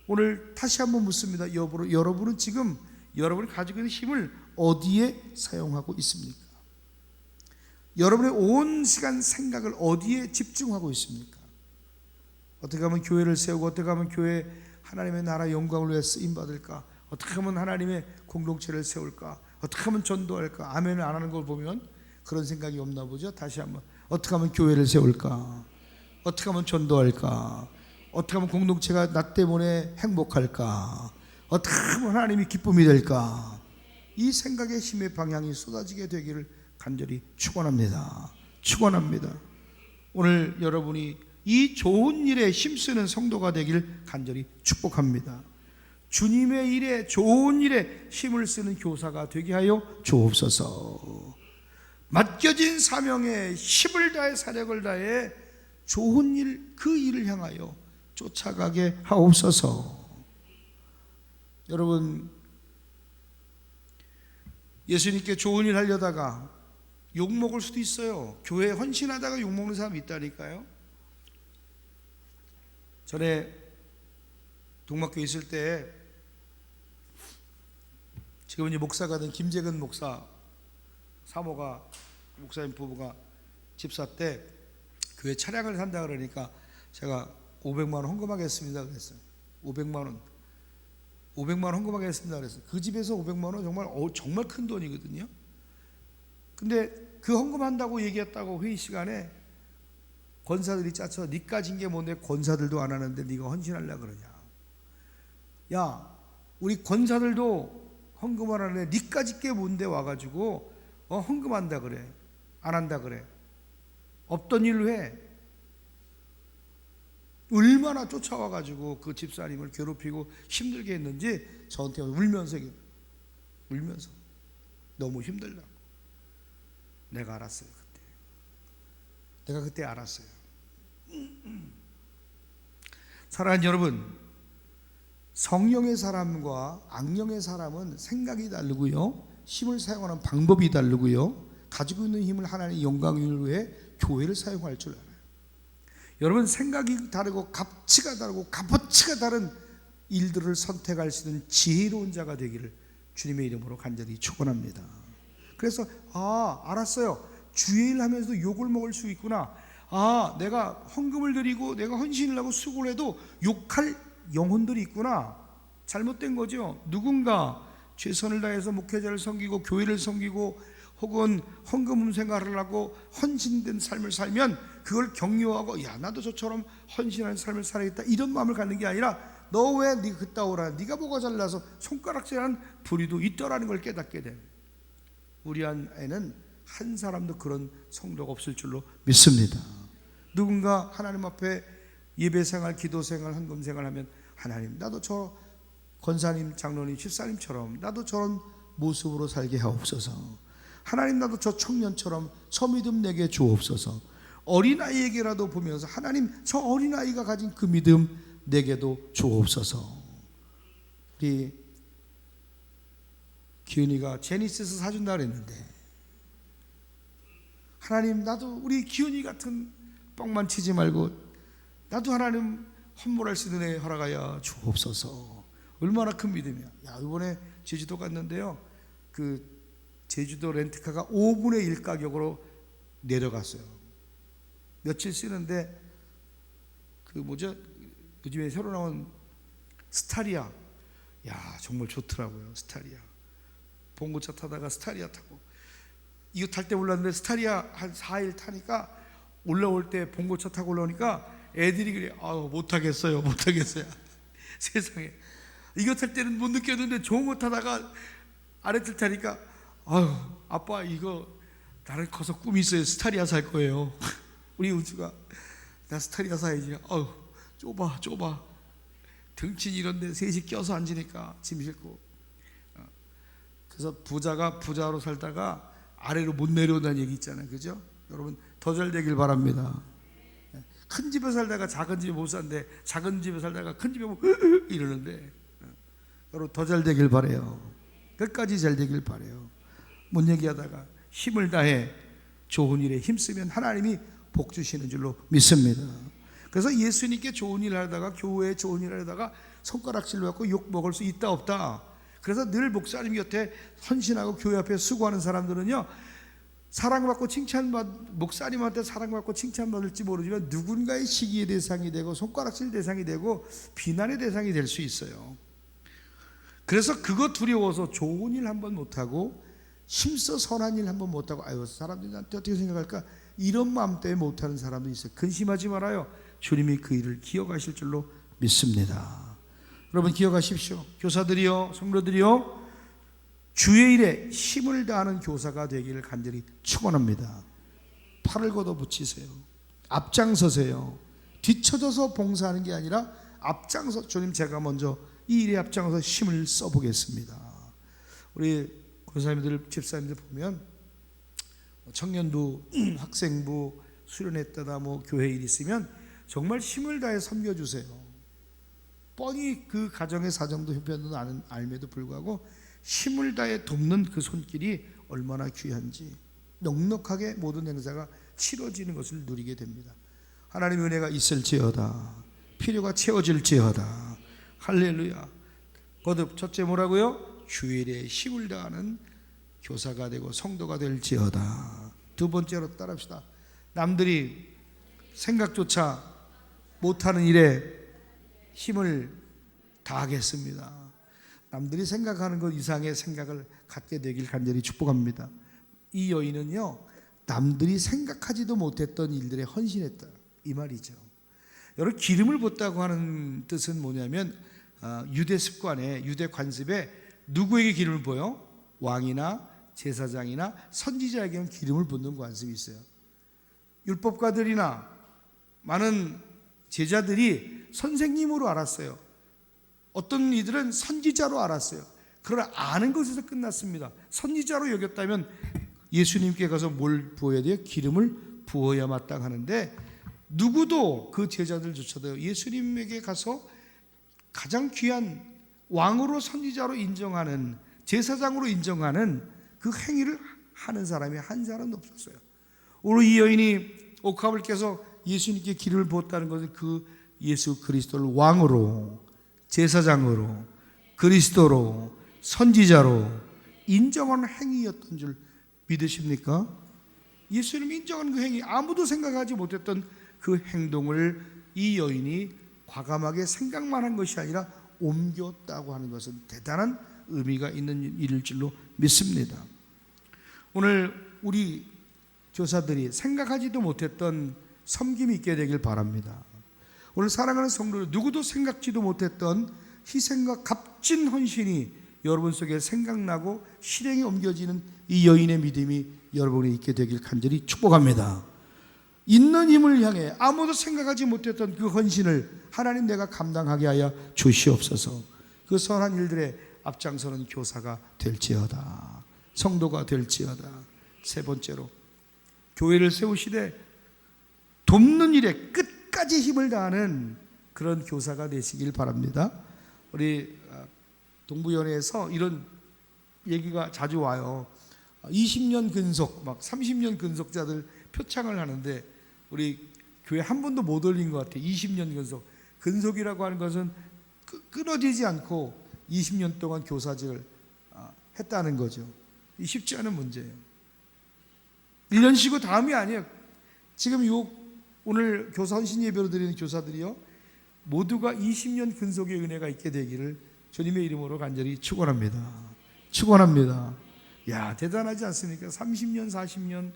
오늘 다시 한번 묻습니다. 여러분은 지금 여러분이 가지고 있는 힘을 어디에 사용하고 있습니까? 여러분의 온 시간 생각을 어디에 집중하고 있습니까? 어떻게 하면 교회를 세우고, 어떻게 하면 교회 하나님의 나라 영광을 위해 쓰임받을까? 어떻게 하면 하나님의 공동체를 세울까? 어떻게 하면 전도할까? 아멘을 안 하는 걸 보면 그런 생각이 없나 보죠. 다시 한번, 어떻게 하면 교회를 세울까? 어떻게 하면 전도할까? 어떻게 하면 공동체가 나 때문에 행복할까? 어떻게 하면 하나님이 기쁨이 될까? 이 생각의 힘의 방향이 쏟아지게 되기를 간절히 축원합니다. 축원합니다. 오늘 여러분이 이 좋은 일에 힘쓰는 성도가 되기를 간절히 축복합니다. 주님의 일에, 좋은 일에 힘을 쓰는 교사가 되게 하여 주옵소서. 맡겨진 사명에 힘을 다해 사력을 다해 좋은 일, 그 일을 향하여 쫓아가게 하옵소서. 여러분, 예수님께 좋은 일 하려다가 욕먹을 수도 있어요. 교회에 헌신하다가 욕먹는 사람이 있다니까요. 전에 동막교에 있을 때 지금 이제 목사가 된 김재근 목사 사모가, 목사님 부부가 집사 때 교회 차량을 산다 그러니까 제가 500만 원 헌금하겠습니다 그랬어요. 500만 원 헌금하겠습니다 그랬어요. 그 집에서 500만 원 정말 큰 돈이거든요. 근데 그 헌금한다고 얘기했다고 회의 시간에 권사들이 짜쳐, 니 가진 게 뭔데 권사들도 안 하는데 네가 헌신하려고 그러냐. 야, 우리 권사들도 헌금을 하는데 니 가진 게 뭔데 와가지고 헌금한다 그래, 안 한다 그래. 없던 일로 해. 얼마나 쫓아와가지고 그 집사님을 괴롭히고 힘들게 했는지 저한테 울면서 너무 힘들다고. 내가 알았어요. 내가 그때 알았어요. 사랑하는 여러분, 성령의 사람과 악령의 사람은 생각이 다르고요, 힘을 사용하는 방법이 다르고요, 가지고 있는 힘을 하나님의 영광을 위해 교회를 사용할 줄 알아요. 여러분, 생각이 다르고 가치가 다르고 값어치가 다른 일들을 선택할 수 있는 지혜로운 자가 되기를 주님의 이름으로 간절히 축원합니다. 그래서 알았어요. 주의 일 하면서도 욕을 먹을 수 있구나. 내가 헌금을 드리고 내가 헌신을 하고 수고를 해도 욕할 영혼들이 있구나. 잘못된 거죠. 누군가 최선을 다해서 목회자를 섬기고 교회를 섬기고 혹은 헌금 생활을 하고 헌신된 삶을 살면 그걸 격려하고 나도 저처럼 헌신하는 삶을 살아야겠다 이런 마음을 갖는 게 아니라 너 왜 네가 그따오라, 네가 뭐가 잘나서 손가락질하는 불의도 있더라는 걸 깨닫게 돼. 우리 안에는 한 사람도 그런 성도가 없을 줄로 믿습니다. 누군가 하나님 앞에 예배생활, 기도생활, 헌금생활 하면 하나님 나도 저 권사님, 장로님, 집사님처럼 나도 저런 모습으로 살게 하옵소서. 하나님 나도 저 청년처럼 저 믿음 내게 주옵소서. 어린아이에게라도 보면서 하나님 저 어린아이가 가진 그 믿음 내게도 주옵소서. 우리 기훈이가 제니시스 사준다 그랬는데 하나님 나도 우리 기훈이 같은 뻥만 치지 말고 나도 하나님 헌물할 수 있는 애 허락하여 주옵소서. 얼마나 큰 믿음이야. 이번에 제주도 갔는데요, 그 제주도 렌트카가 5분의 1 가격으로 내려갔어요. 며칠 쓰는데 요즘에 새로 나온 스타리아, 정말 좋더라고요. 스타리아 봉고차 타다가 스타리아 타고, 이거 탈 때 올랐는데 스타리아 한 4일 타니까 올라올 때 봉고차 타고 올라오니까 애들이 그래, 못하겠어요 세상에 이거 탈 때는 못 느꼈는데 좋은 거 타다가 아래틀 타니까 아빠 이거 나는 커서 꿈이 있어요. 스타리아 살 거예요. 우리 우주가 나 스타리아 사야지. 좁아 등친 이런데 셋이 껴서 앉으니까 짐 싣고. 그래서 부자가 부자로 살다가 아래로 못 내려온다는 얘기 있잖아요, 그죠? 여러분 더 잘 되길 바랍니다. 큰 집에 살다가 작은 집에 못 산대, 작은 집에 살다가 큰 집에 이러는데 여러분 더 잘 되길 바래요. 끝까지 잘 되길 바래요. 못 얘기하다가 힘을 다해 좋은 일에 힘쓰면 하나님이 복 주시는 줄로 믿습니다. 그래서 예수님께 좋은 일 하다가, 교회에 좋은 일 하다가 손가락질 받고 욕 먹을 수 있다 없다. 그래서 늘 목사님 곁에 헌신하고 교회 앞에 수고하는 사람들은요, 사랑받고 목사님한테 사랑받고 칭찬받을지 모르지만 누군가의 시기의 대상이 되고 손가락질 대상이 되고 비난의 대상이 될 수 있어요. 그래서 그거 두려워서 좋은 일 한번 못하고 힘써 선한 일 한번 못하고 사람들이 나한테 어떻게 생각할까 이런 마음 때문에 못하는 사람도 있어요. 근심하지 말아요. 주님이 그 일을 기억하실 줄로 믿습니다. 여러분 기억하십시오. 교사들이요, 성도들이요, 주의 일에 힘을 다하는 교사가 되기를 간절히 축원합니다. 팔을 걷어붙이세요. 앞장서세요. 뒤쳐져서 봉사하는 게 아니라 앞장서, 주님 제가 먼저 이 일에 앞장서서 힘을 써보겠습니다. 우리 권사님들, 집사님들 보면 청년부, 학생부 수련했다가 교회 일 있으면 정말 힘을 다해 섬겨주세요. 뻔히 그 가정의 사정도 형편도 알매도 불구하고 힘을 다해 돕는 그 손길이 얼마나 귀한지 넉넉하게 모든 행사가 치러지는 것을 누리게 됩니다. 하나님의 은혜가 있을지어다. 필요가 채워질지어다. 할렐루야. 거듭 첫째 뭐라고요? 주일에 힘을 다하는 교사가 되고 성도가 될지어다. 두 번째로 따라합시다. 남들이 생각조차 못하는 일에 힘을 다하겠습니다. 남들이 생각하는 것 이상의 생각을 갖게 되길 간절히 축복합니다. 이 여인은요, 남들이 생각하지도 못했던 일들에 헌신했다 이 말이죠. 여러분 기름을 붓다고 하는 뜻은 뭐냐면 유대 습관에, 유대 관습에 누구에게 기름을 부어요? 왕이나 제사장이나 선지자에게는 기름을 붓는 관습이 있어요. 율법가들이나 많은 제자들이 선생님으로 알았어요. 어떤 이들은 선지자로 알았어요. 그러나 아는 것에서 끝났습니다. 선지자로 여겼다면 예수님께 가서 뭘 부어야 돼요? 기름을 부어야 마땅하는데 누구도 그 제자들조차도 예수님에게 가서 가장 귀한 왕으로 선지자로 인정하는, 제사장으로 인정하는 그 행위를 하는 사람이 한 사람도 없었어요. 오늘 이 여인이 옥합을 깨서 예수님께 기름을 부었다는 것은 그 예수 그리스도를 왕으로, 제사장으로, 그리스도로, 선지자로 인정하는 행위였던 줄 믿으십니까? 예수님 인정하는 그 행위, 아무도 생각하지 못했던 그 행동을 이 여인이 과감하게 생각만 한 것이 아니라 옮겼다고 하는 것은 대단한 의미가 있는 일일 줄로 믿습니다. 오늘 우리 교사들이 생각하지도 못했던 섬김이 있게 되길 바랍니다. 오늘 사랑하는 성도들, 누구도 생각지도 못했던 희생과 값진 헌신이 여러분 속에 생각나고 실행에 옮겨지는 이 여인의 믿음이 여러분이 있게 되길 간절히 축복합니다. 있는 힘을 향해 아무도 생각하지 못했던 그 헌신을 하나님 내가 감당하게 하여 주시옵소서. 그 선한 일들의 앞장서는 교사가 될지어다, 성도가 될지어다. 세 번째로, 교회를 세우시되 돕는 일에 끝까지 힘을 다하는 그런 교사가 되시길 바랍니다. 우리 동부연회에서 이런 얘기가 자주 와요. 20년 근속, 막 30년 근속자들 표창을 하는데 우리 교회 한 번도 못 올린 것 같아요. 20년 근속. 근속이라고 하는 것은 끊어지지 않고 20년 동안 교사직을 했다는 거죠. 쉽지 않은 문제예요. 1년 쉬고 다음이 아니에요. 지금 오늘 교사 헌신 예배로 드리는 교사들이요, 모두가 20년 근속의 은혜가 있게 되기를 주님의 이름으로 간절히 축원합니다. 축원합니다. 야, 대단하지 않습니까? 30년, 40년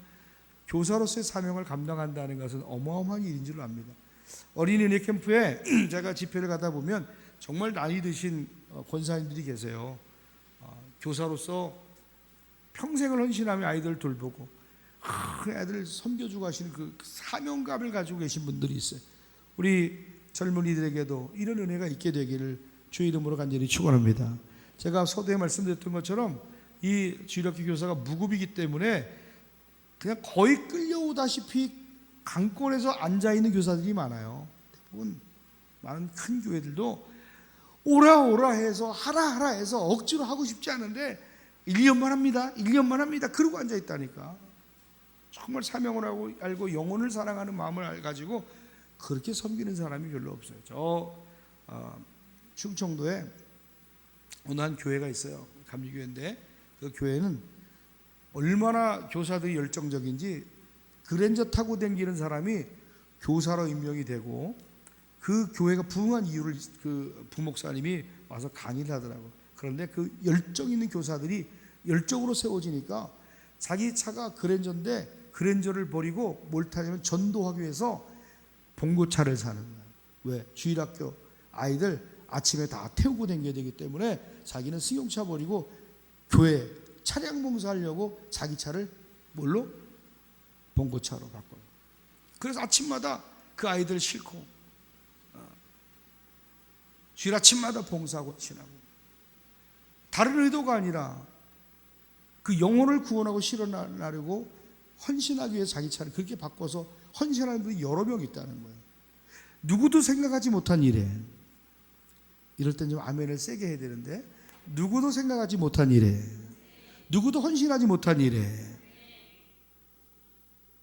교사로서의 사명을 감당한다는 것은 어마어마한 일인 줄 압니다. 어린이 은혜 캠프에 제가 집회를 가다 보면 정말 나이 드신 권사님들이 계세요. 교사로서 평생을 헌신하며 아이들 돌보고 애들 섬겨주고 하시는 그 사명감을 가지고 계신 분들이 있어요. 우리 젊은이들에게도 이런 은혜가 있게 되기를 주의 이름으로 간절히 축원합니다. 제가 서두에 말씀드렸던 것처럼 이 주일학교 교사가 무급이기 때문에 그냥 거의 끌려오다시피 강권에서 앉아있는 교사들이 많아요. 대부분 많은 큰 교회들도 오라 해서 하라 해서 억지로 하고 싶지 않은데 1년만 합니다. 1년만 합니다. 그러고 앉아있다니까. 정말 사명을 알고 영혼을 사랑하는 마음을 가지고 그렇게 섬기는 사람이 별로 없어요. 저 충청도에 어느 한 교회가 있어요. 감리교회인데 그 교회는 얼마나 교사들이 열정적인지 그랜저 타고 다니는 사람이 교사로 임명이 되고 그 교회가 부흥한 이유를 그 부목사님이 와서 강의를 하더라고요. 그런데 그 열정 있는 교사들이 열정으로 세워지니까 자기 차가 그랜저인데 그랜저를 버리고 뭘 타냐면 전도하기 위해서 봉고차를 사는 거예요. 왜? 주일학교 아이들 아침에 다 태우고 다녀야 되기 때문에 자기는 승용차 버리고 교회 차량 봉사하려고 자기 차를 뭘로? 봉고차로 바꿔요. 그래서 아침마다 그 아이들 싣고 주일 아침마다 봉사하고 지나고, 다른 의도가 아니라 그 영혼을 구원하고 실현하려고 헌신하기 위해 자기 차를 그렇게 바꿔서 헌신하는 분이 여러 명 있다는 거예요. 누구도 생각하지 못한 일에, 이럴 땐 좀 아멘을 세게 해야 되는데, 누구도 생각하지 못한 일에, 누구도 헌신하지 못한 일에,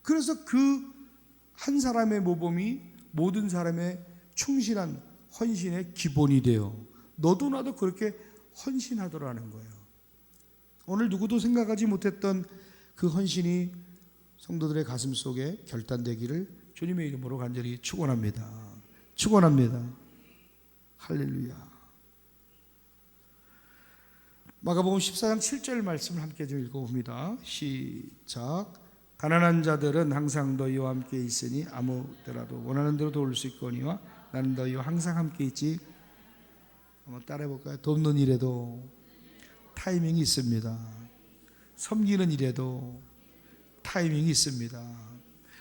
그래서 그 한 사람의 모범이 모든 사람의 충실한 헌신의 기본이 되어 너도 나도 그렇게 헌신하더라는 거예요. 오늘 누구도 생각하지 못했던 그 헌신이 성도들의 가슴 속에 결단되기를 주님의 이름으로 간절히 축원합니다. 축원합니다. 할렐루야. 마가복음 14장 7절 말씀을 함께 좀 읽어봅니다. 시작. 가난한 자들은 항상 너희와 함께 있으니 아무 때라도 원하는 대로 도울 수 있거니와 나는 너희와 항상 함께 있지. 한번 따라해볼까요? 돕는 일에도 타이밍이 있습니다. 섬기는 일에도 타이밍이 있습니다.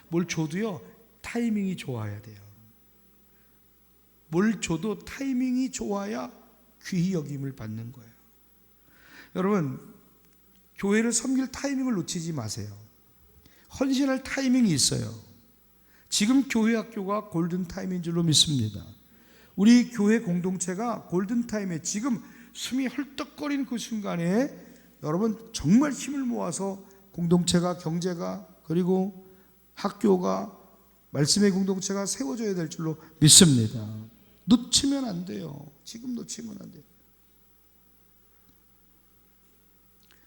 뭘 줘도요, 타이밍이 좋아야 돼요. 뭘 줘도 타이밍이 좋아야 귀히 여김을 받는 거예요. 여러분, 교회를 섬길 타이밍을 놓치지 마세요. 헌신할 타이밍이 있어요. 지금 교회 학교가 골든 타임인 줄로 믿습니다. 우리 교회 공동체가 골든 타임에 지금 숨이 헐떡거리는 그 순간에 여러분 정말 힘을 모아서 공동체가, 경제가, 그리고 학교가, 말씀의 공동체가 세워져야 될 줄로 믿습니다. 놓치면 안 돼요. 지금 놓치면 안 돼요.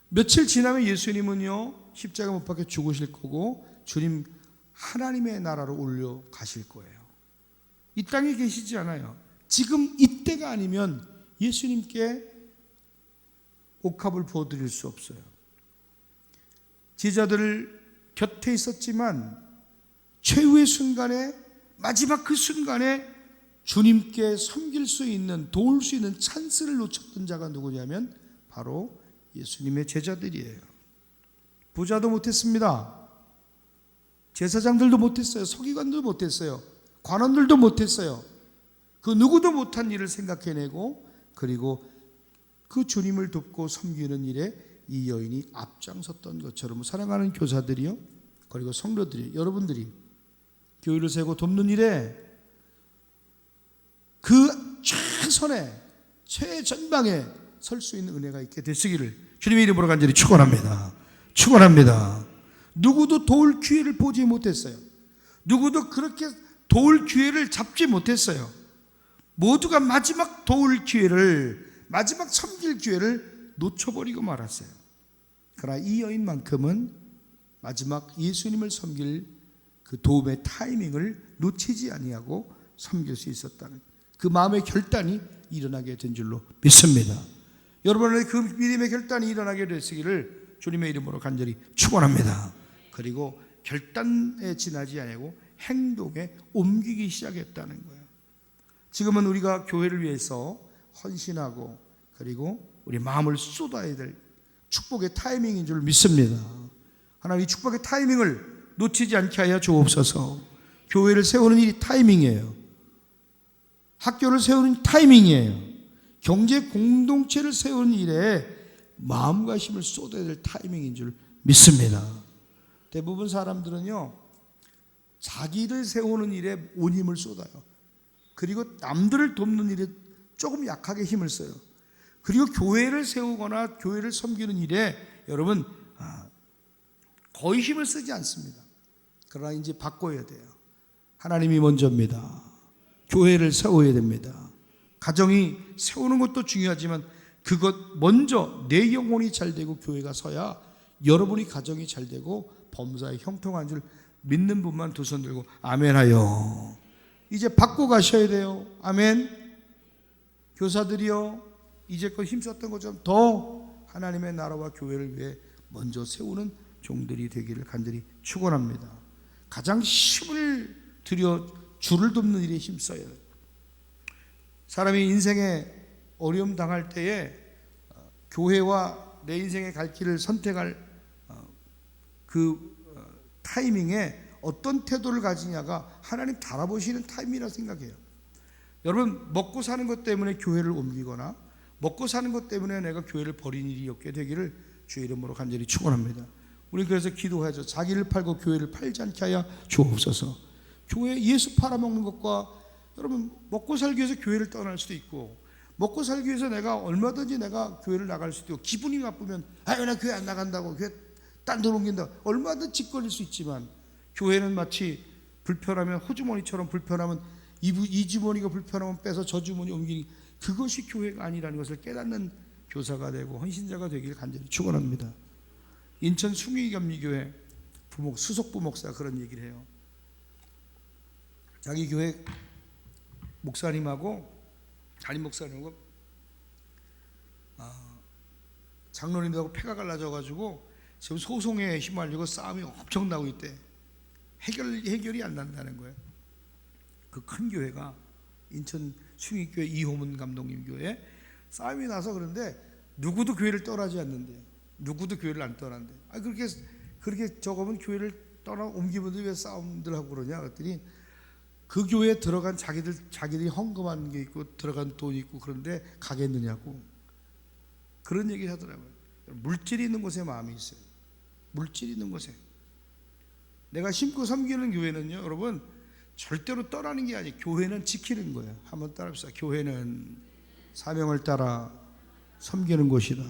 며칠 지나면 예수님은요 십자가 못 박혀 죽으실 거고 주님 하나님의 나라로 올려가실 거예요. 이 땅에 계시지 않아요. 지금 이때가 아니면 예수님께 옥합을 부어드릴 수 없어요. 제자들 곁에 있었지만 최후의 순간에, 마지막 그 순간에 주님께 섬길 수 있는, 도울 수 있는 찬스를 놓쳤던 자가 누구냐면 바로 예수님의 제자들이에요. 부자도 못했습니다. 제사장들도 못했어요. 서기관들도 못했어요. 관원들도 못했어요. 그 누구도 못한 일을 생각해내고, 그리고 그 주님을 돕고 섬기는 일에 이 여인이 앞장섰던 것처럼, 사랑하는 교사들이요, 그리고 성도들이, 여러분들이 교회를 세우고 돕는 일에 그 최선의 최전방에 설 수 있는 은혜가 있게 되시기를 주님의 이름으로 간절히 축원합니다. 축원합니다. 누구도 도울 기회를 보지 못했어요. 누구도 그렇게 도울 기회를 잡지 못했어요. 모두가 마지막 도울 기회를, 마지막 섬길 기회를 놓쳐버리고 말았어요. 그러나 이 여인만큼은 마지막 예수님을 섬길 그 도움의 타이밍을 놓치지 아니하고 섬길 수 있었다는 그 마음의 결단이 일어나게 된 줄로 믿습니다. 여러분의 그 믿음의 결단이 일어나게 되시기를 주님의 이름으로 간절히 축원합니다. 그리고 결단에 지나지 아니하고 행동에 옮기기 시작했다는 거예요. 지금은 우리가 교회를 위해서 헌신하고 그리고 우리 마음을 쏟아야 될 축복의 타이밍인 줄 믿습니다. 하나님, 이 축복의 타이밍을 놓치지 않게 하여 주옵소서. 교회를 세우는 일이 타이밍이에요. 학교를 세우는 타이밍이에요. 경제 공동체를 세우는 일에 마음과 힘을 쏟아야 될 타이밍인 줄 믿습니다. 대부분 사람들은요, 자기를 세우는 일에 온 힘을 쏟아요. 그리고 남들을 돕는 일에 조금 약하게 힘을 써요. 그리고 교회를 세우거나 교회를 섬기는 일에 여러분 거의 힘을 쓰지 않습니다. 그러나 이제 바꿔야 돼요. 하나님이 먼저입니다. 교회를 세워야 됩니다. 가정이 세우는 것도 중요하지만 그것 먼저 내 영혼이 잘 되고 교회가 서야 여러분이 가정이 잘 되고 범사에 형통한 줄 믿는 분만 두 손 들고 아멘하여. 이제 바꿔 가셔야 돼요. 아멘. 교사들이요, 이제껏 힘썼던 것처럼 더 하나님의 나라와 교회를 위해 먼저 세우는 종들이 되기를 간절히 축원합니다. 가장 힘을 들여 주를 돕는 일에 힘써야 돼요. 사람이 인생에 어려움 당할 때에 교회와 내 인생의 갈 길을 선택할 그 타이밍에 어떤 태도를 가지냐가 하나님 달아보시는 타이밍이라고 생각해요. 여러분, 먹고 사는 것 때문에 교회를 옮기거나 먹고 사는 것 때문에 내가 교회를 버린 일이 없게 되기를 주의 이름으로 간절히 축원합니다. 우리 그래서 기도하죠. 자기를 팔고 교회를 팔지 않게 하여 주옵소서. 교회 예수 팔아먹는 것과 여러분, 먹고 살기 위해서 교회를 떠날 수도 있고, 먹고 살기 위해서 내가 얼마든지 내가 교회를 나갈 수도 있고, 기분이 나쁘면 아유 나 교회 안 나간다고, 교회 딴 데 옮긴다, 얼마든지 짓거릴 수 있지만, 교회는 마치 불편하면, 호주머니처럼 불편하면 이 주머니가 불편하면 빼서 저 주머니 옮기니, 그것이 교회가 아니라는 것을 깨닫는 교사가 되고 헌신자가 되기를 간절히 축원합니다. 인천 숭의감리교회 수석 부목사가 그런 얘기를 해요. 자기 교회 목사님하고 담임 목사님하고 장로님들하고 패가 갈라져가지고 지금 소송에 휘말리고 싸움이 엄청 나고 있대. 해결이 안 난다는 거예요. 그 큰 교회가 인천 숭의교회 이호문 감독님 교회 싸움이 나서, 그런데 누구도 교회를 떠나지 않는데, 누구도 교회를 안 떠난대. 그렇게 저거면 교회를 떠나 옮기분들 왜 싸움들 하고 그러냐 그랬더니, 그 교회에 들어간 자기들이 헌금한 게 있고 들어간 돈이 있고 그런데 가겠느냐고 그런 얘기 하더라고요. 물질이 있는 곳에 마음이 있어요. 물질이 있는 곳에. 내가 심고 섬기는 교회는요, 여러분, 절대로 떠나는 게 아니에요. 교회는 지키는 거예요. 한번 따라합시다. 교회는 사명을 따라 섬기는 곳이다.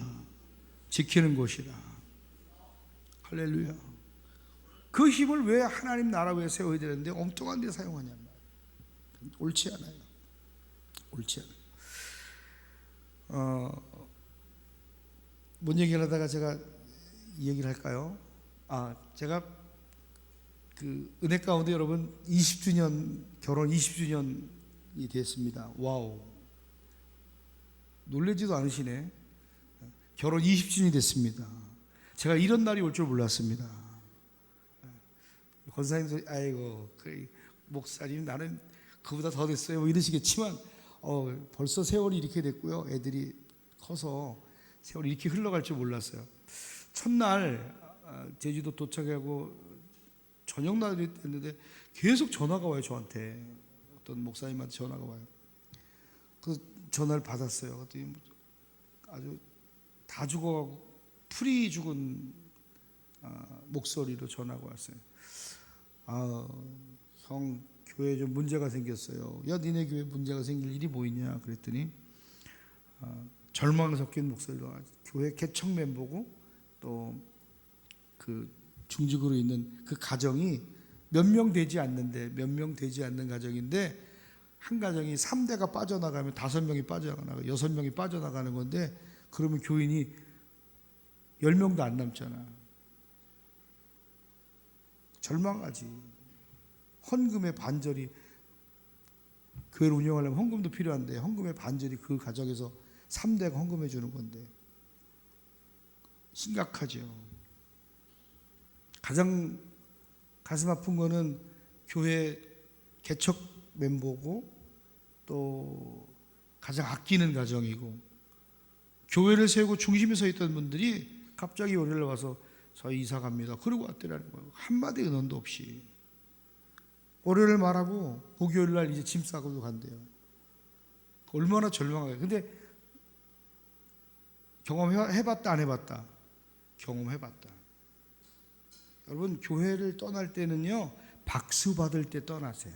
지키는 곳이다. 할렐루야. 그 힘을 왜 하나님 나라 위에 세워야 되는데 엉뚱한 데 사용하냐. 옳지 않아요. 옳지 않아요. 뭔 얘기를 하다가 제가 이 얘기를 할까요? 제가 그 은혜 가운데 여러분 20주년 결혼 20주년이 됐습니다. 와우, 놀라지도 않으시네. 결혼 20주년이 됐습니다. 제가 이런 날이 올 줄 몰랐습니다. 권사님도 아이고 그 목사님 나는 그보다 더 됐어요 뭐 이러시겠지만 벌써 세월이 이렇게 됐고요. 애들이 커서 세월이 이렇게 흘러갈 줄 몰랐어요. 첫날 제주도 도착하고 저녁 날이 됐는데 계속 전화가 와요. 저한테 어떤 목사님한테 전화가 와요. 그 전화를 받았어요. 그랬더니 아주 다 죽어가고 풀이 죽은 목소리로 전화가 왔어요. 형 교회에 좀 문제가 생겼어요. 야 니네 교회 문제가 생길 일이 뭐 있냐 그랬더니 절망 섞인 목소리로 교회 개척 멤버고 또 그 중직으로 있는 그 가정이 몇 명 되지 않는 가정인데 한 가정이 3대가 빠져나가면 5명이 빠져나가고 6명이 빠져나가는 건데 그러면 교인이 10명도 안 남잖아. 절망하지. 헌금의 반절이 교회를 운영하려면 헌금도 필요한데 헌금의 반절이 그 가정에서 3대가 헌금해 주는 건데 심각하죠. 가장 가슴 아픈 거는 교회 개척 멤버고 또 가장 아끼는 가정이고 교회를 세우고 중심에 서 있던 분들이 갑자기 월요일 와서 저희 이사 갑니다. 그러고 왔더라는 거예요. 한마디 은원도 없이. 월요일 말하고 목요일 날 이제 짐 싸고 간대요. 얼마나 절망하게. 근데 경험해봤다 안 해봤다? 경험해봤다. 여러분 교회를 떠날 때는요 박수 받을 때 떠나세요.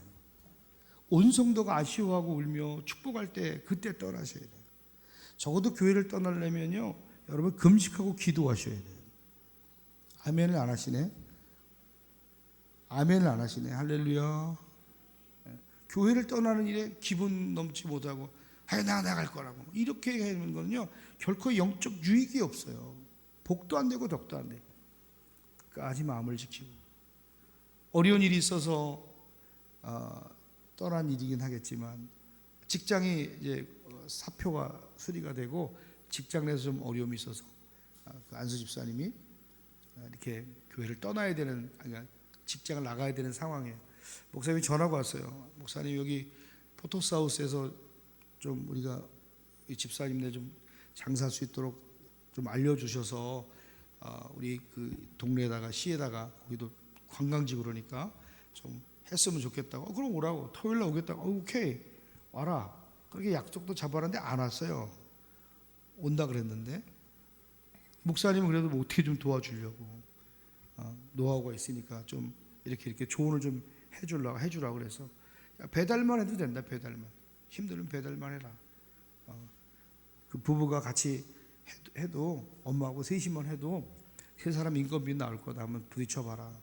온 성도가 아쉬워하고 울며 축복할 때 그때 떠나셔야 돼요. 적어도 교회를 떠나려면요 여러분 금식하고 기도하셔야 돼요. 아멘을 안 하시네. 아멘을 안 하시네. 할렐루야. 교회를 떠나는 일에 기분 넘지 못하고 나 나갈 거라고 이렇게 하는 거는요 결코 영적 유익이 없어요. 복도 안 되고 덕도 안 되고. 끝까지 마음을 지키고 어려운 일이 있어서 떠난 일이긴 하겠지만 직장이 이제 사표가 수리가 되고 직장 내에서 좀 어려움이 있어서 안수 집사님이 이렇게 교회를 떠나야 되는 직장을 나가야 되는 상황이에요. 목사님이 전화가 왔어요. 목사님 여기 포토스하우스에서 좀 우리가 이 집사님네 좀 장사할 수 있도록 좀 알려주셔서 우리 그 동네에다가 시에다가 거기도 관광지 그러니까 좀 했으면 좋겠다고. 그럼 오라고. 토요일 날 오겠다고. 오케이 와라. 그렇게 약속도 잡아놨는데 안 왔어요. 온다 그랬는데 목사님은 그래도 뭐 어떻게 좀 도와주려고 노하우가 있으니까 좀 이렇게 조언을 좀 해주라고 그래서 야, 배달만 해도 된다. 배달만 힘들면 배달만 해라. 그 부부가 같이 해도 엄마하고 셋이만 해도 세 사람 인건비 나올 거다. 한번 부딪혀봐라.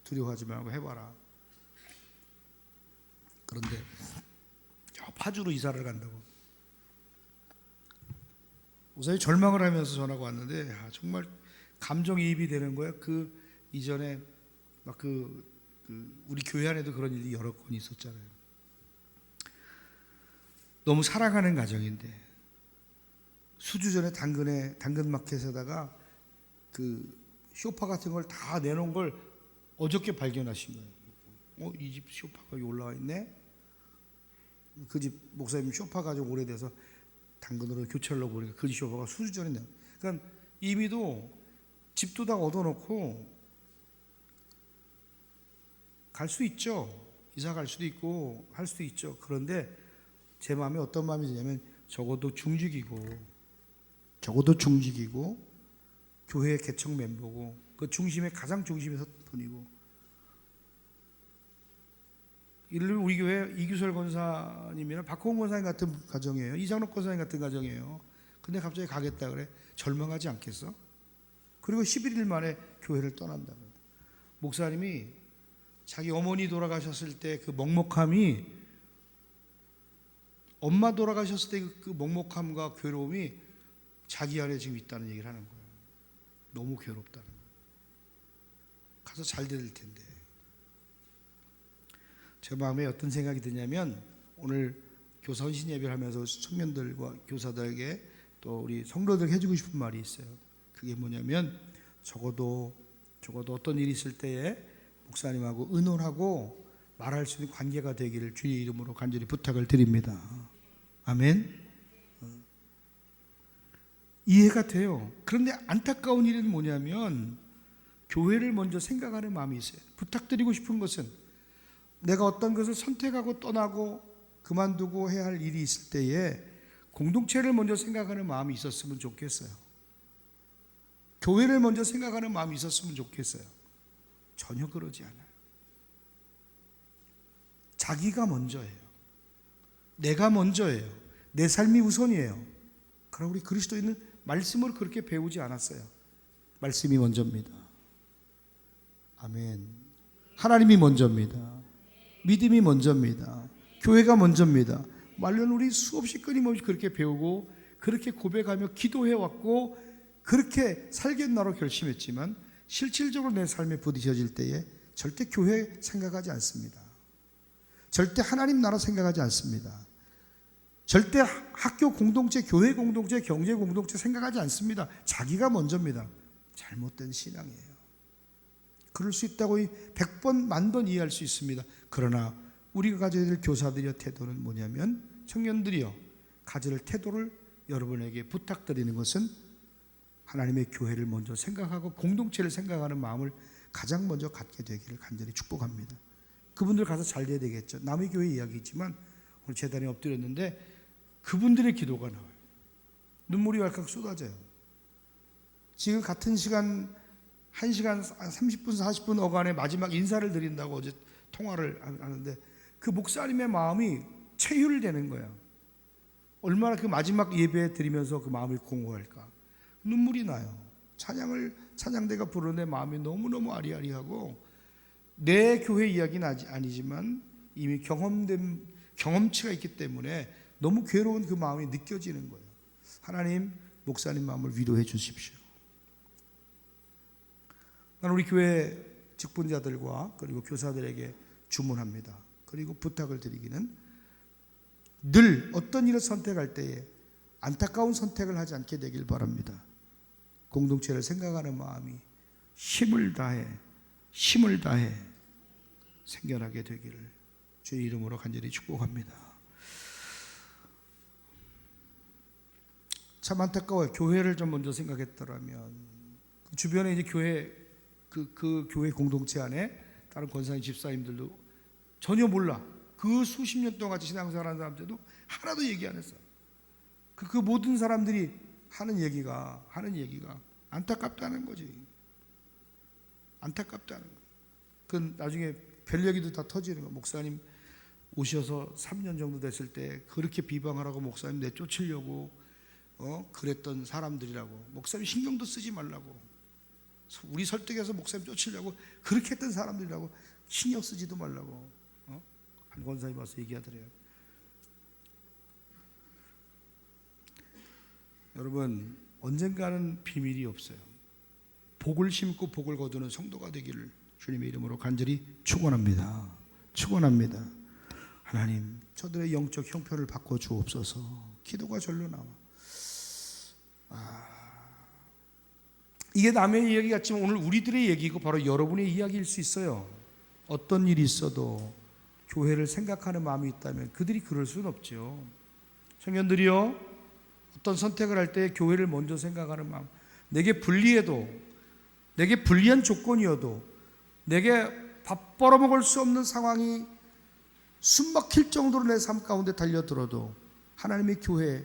두려워하지 말고 해봐라. 그런데 파주로 이사를 간다고. 목사님이 절망을 하면서 전화가 왔는데 정말 감정이입이 되는 거예요. 그 이전에 막 우리 교회 안에도 그런 일이 여러 건 있었잖아요. 너무 사랑하는 가정인데 수주 전에 당근마켓에다가 그 쇼파 같은 걸 다 내놓은 걸 어저께 발견하신 거예요. 이 집 쇼파가 여기 올라와 있네. 그 집 목사님 쇼파가 좀 오래돼서 당근으로 교체하려고 보니까 그 집 쇼파가 수주 전에 내. 그러니까 이미도 집도 다 얻어놓고 갈 수 있죠. 이사 갈 수도 있고 할 수도 있죠. 그런데 제 마음에 어떤 마음이 드냐면 적어도 중직이고 교회 개척 멤버고 그 중심에 가장 중심에 섰던 분이고 우리 교회 이규설 권사님이나 박홍 권사님 같은 가정이에요. 이장록 권사님 같은 가정이에요. 근데 갑자기 가겠다 그래. 절망하지 않겠어? 그리고 11일 만에 교회를 떠난다고. 목사님이 자기 어머니 돌아가셨을 때 그 먹먹함이 엄마 돌아가셨을 때 그 먹먹함과 괴로움이 자기 안에 지금 있다는 얘기를 하는 거예요. 너무 괴롭다는 거예요. 가서 잘 될 텐데. 제 마음에 어떤 생각이 드냐면, 오늘 교사 헌신 예배를 하면서 청년들과 교사들에게 또 우리 성도들에게 해주고 싶은 말이 있어요. 그게 뭐냐면, 적어도 어떤 일이 있을 때에 목사님하고 의논하고 말할 수 있는 관계가 되기를 주의 이름으로 간절히 부탁을 드립니다. 아멘. 이해가 돼요. 그런데 안타까운 일은 뭐냐면, 교회를 먼저 생각하는 마음이 있어요. 부탁드리고 싶은 것은, 내가 어떤 것을 선택하고 떠나고 그만두고 해야 할 일이 있을 때에 공동체를 먼저 생각하는 마음이 있었으면 좋겠어요. 교회를 먼저 생각하는 마음이 있었으면 좋겠어요. 전혀 그러지 않아요. 자기가 먼저예요. 내가 먼저예요. 내 삶이 우선이에요. 그러나 우리 그리스도인은 말씀을 그렇게 배우지 않았어요. 말씀이 먼저입니다. 아멘. 하나님이 먼저입니다. 믿음이 먼저입니다. 교회가 먼저입니다. 말로는 우리 수없이 끊임없이 그렇게 배우고 그렇게 고백하며 기도해왔고 그렇게 살겠나로 결심했지만 실질적으로 내 삶에 부딪혀질 때에 절대 교회 생각하지 않습니다. 절대 하나님 나라 생각하지 않습니다. 절대 학교 공동체, 교회 공동체, 경제 공동체 생각하지 않습니다. 자기가 먼저입니다. 잘못된 신앙이에요. 그럴 수 있다고 100번, 10,000번 이해할 수 있습니다. 그러나 우리가 가져야 될 교사들의 태도는 뭐냐면, 청년들이여, 가질 태도를 여러분에게 부탁드리는 것은 하나님의 교회를 먼저 생각하고 공동체를 생각하는 마음을 가장 먼저 갖게 되기를 간절히 축복합니다. 그분들 가서 잘 돼야 되겠죠. 남의 교회 이야기지만 오늘 재단에 엎드렸는데 그분들의 기도가 나와요. 눈물이 왈칵 쏟아져요. 지금 같은 시간 1시간 30분 40분 어간에 마지막 인사를 드린다고 어제 통화를 하는데 그 목사님의 마음이 체휼되는 거예요. 얼마나 그 마지막 예배 드리면서 그 마음을 공허할까. 눈물이 나요. 찬양대가 부르는데 마음이 너무너무 아리아리하고, 내 교회 이야기는 아니지만 이미 경험치가 있기 때문에 너무 괴로운 그 마음이 느껴지는 거예요. 하나님, 목사님 마음을 위로해 주십시오. 나는 우리 교회 직분자들과 그리고 교사들에게 주문합니다. 그리고 부탁을 드리기는, 늘 어떤 일을 선택할 때에 안타까운 선택을 하지 않게 되길 바랍니다. 공동체를 생각하는 마음이 힘을 다해 생겨나게 되기를 주의 이름으로 간절히 축복합니다. 참 안타까워요. 교회를 좀 먼저 생각했더라면, 주변에 이제 교회 그 교회 공동체 안에 다른 권사님 집사님들도 전혀 몰라. 그 수십 년 동안 같이 신앙생활하는 사람들도 하나도 얘기 안 했어요. 그 모든 사람들이 하는 얘기가 안타깝다는 거지. 안타깝다는 거. 그 나중에 별 얘기도 다 터지는 거. 목사님 오셔서 3년 정도 됐을 때 그렇게 비방하라고 목사님 내쫓으려고 그랬던 사람들이라고. 목사님 신경도 쓰지 말라고. 우리 설득해서 목사님 쫓으려고 그렇게 했던 사람들이라고. 신경 쓰지도 말라고. 한 권사님 와서 얘기하더래요. 여러분, 언젠가는 비밀이 없어요. 복을 심고 복을 거두는 성도가 되기를 주님의 이름으로 간절히 축원합니다. 하나님, 저들의 영적 형편을 바꿔 주옵소서. 기도가 절로 나와. 이게 남의 이야기 같지만 오늘 우리들의 얘기고 바로 여러분의 이야기일 수 있어요. 어떤 일이 있어도 교회를 생각하는 마음이 있다면 그들이 그럴 수는 없죠. 청년들이요, 어떤 선택을 할 때 교회를 먼저 생각하는 마음. 내게 불리해도, 내게 불리한 조건이어도, 내게 밥 벌어먹을 수 없는 상황이 숨막힐 정도로 내 삶 가운데 달려들어도 하나님의 교회에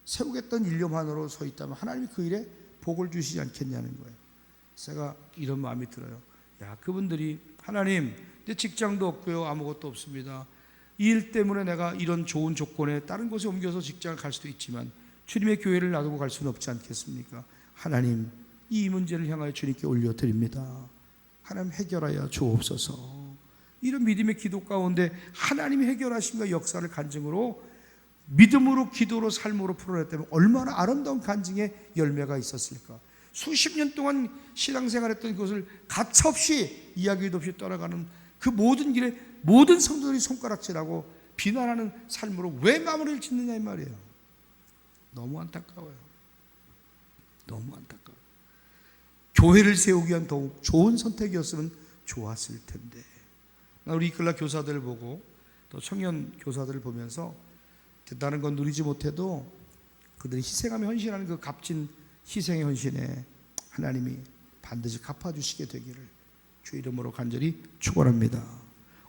세우겠다는 일념만으로 서 있다면 하나님이 그 일에 복을 주시지 않겠냐는 거예요. 제가 이런 마음이 들어요. 그분들이 하나님, 내 직장도 없고요, 아무것도 없습니다. 이 일 때문에 내가 이런 좋은 조건에 다른 곳에 옮겨서 직장을 갈 수도 있지만 주님의 교회를 놔두고 갈 수는 없지 않겠습니까? 하나님, 이 문제를 향하여 주님께 올려드립니다. 하나님, 해결하여 주옵소서. 이런 믿음의 기도 가운데 하나님이 해결하심과 역사를 간증으로 믿음으로 기도로 삶으로 풀어냈다면 얼마나 아름다운 간증의 열매가 있었을까. 수십 년 동안 신앙생활했던 그것을 가차없이 이야기도 없이 떠나가는 그 모든 길에 모든 성도들이 손가락질하고 비난하는 삶으로 왜 마무리를 짓느냐 이 말이에요. 너무 안타까워요. 너무 안타까워요. 교회를 세우기 위한 더욱 좋은 선택이었으면 좋았을 텐데. 우리 이끌라 교사들을 보고 또 청년 교사들을 보면서 다른 건 누리지 못해도 그들이 희생하며 헌신하는 그 값진 희생의 헌신에 하나님이 반드시 갚아주시게 되기를 주 이름으로 간절히 축원합니다.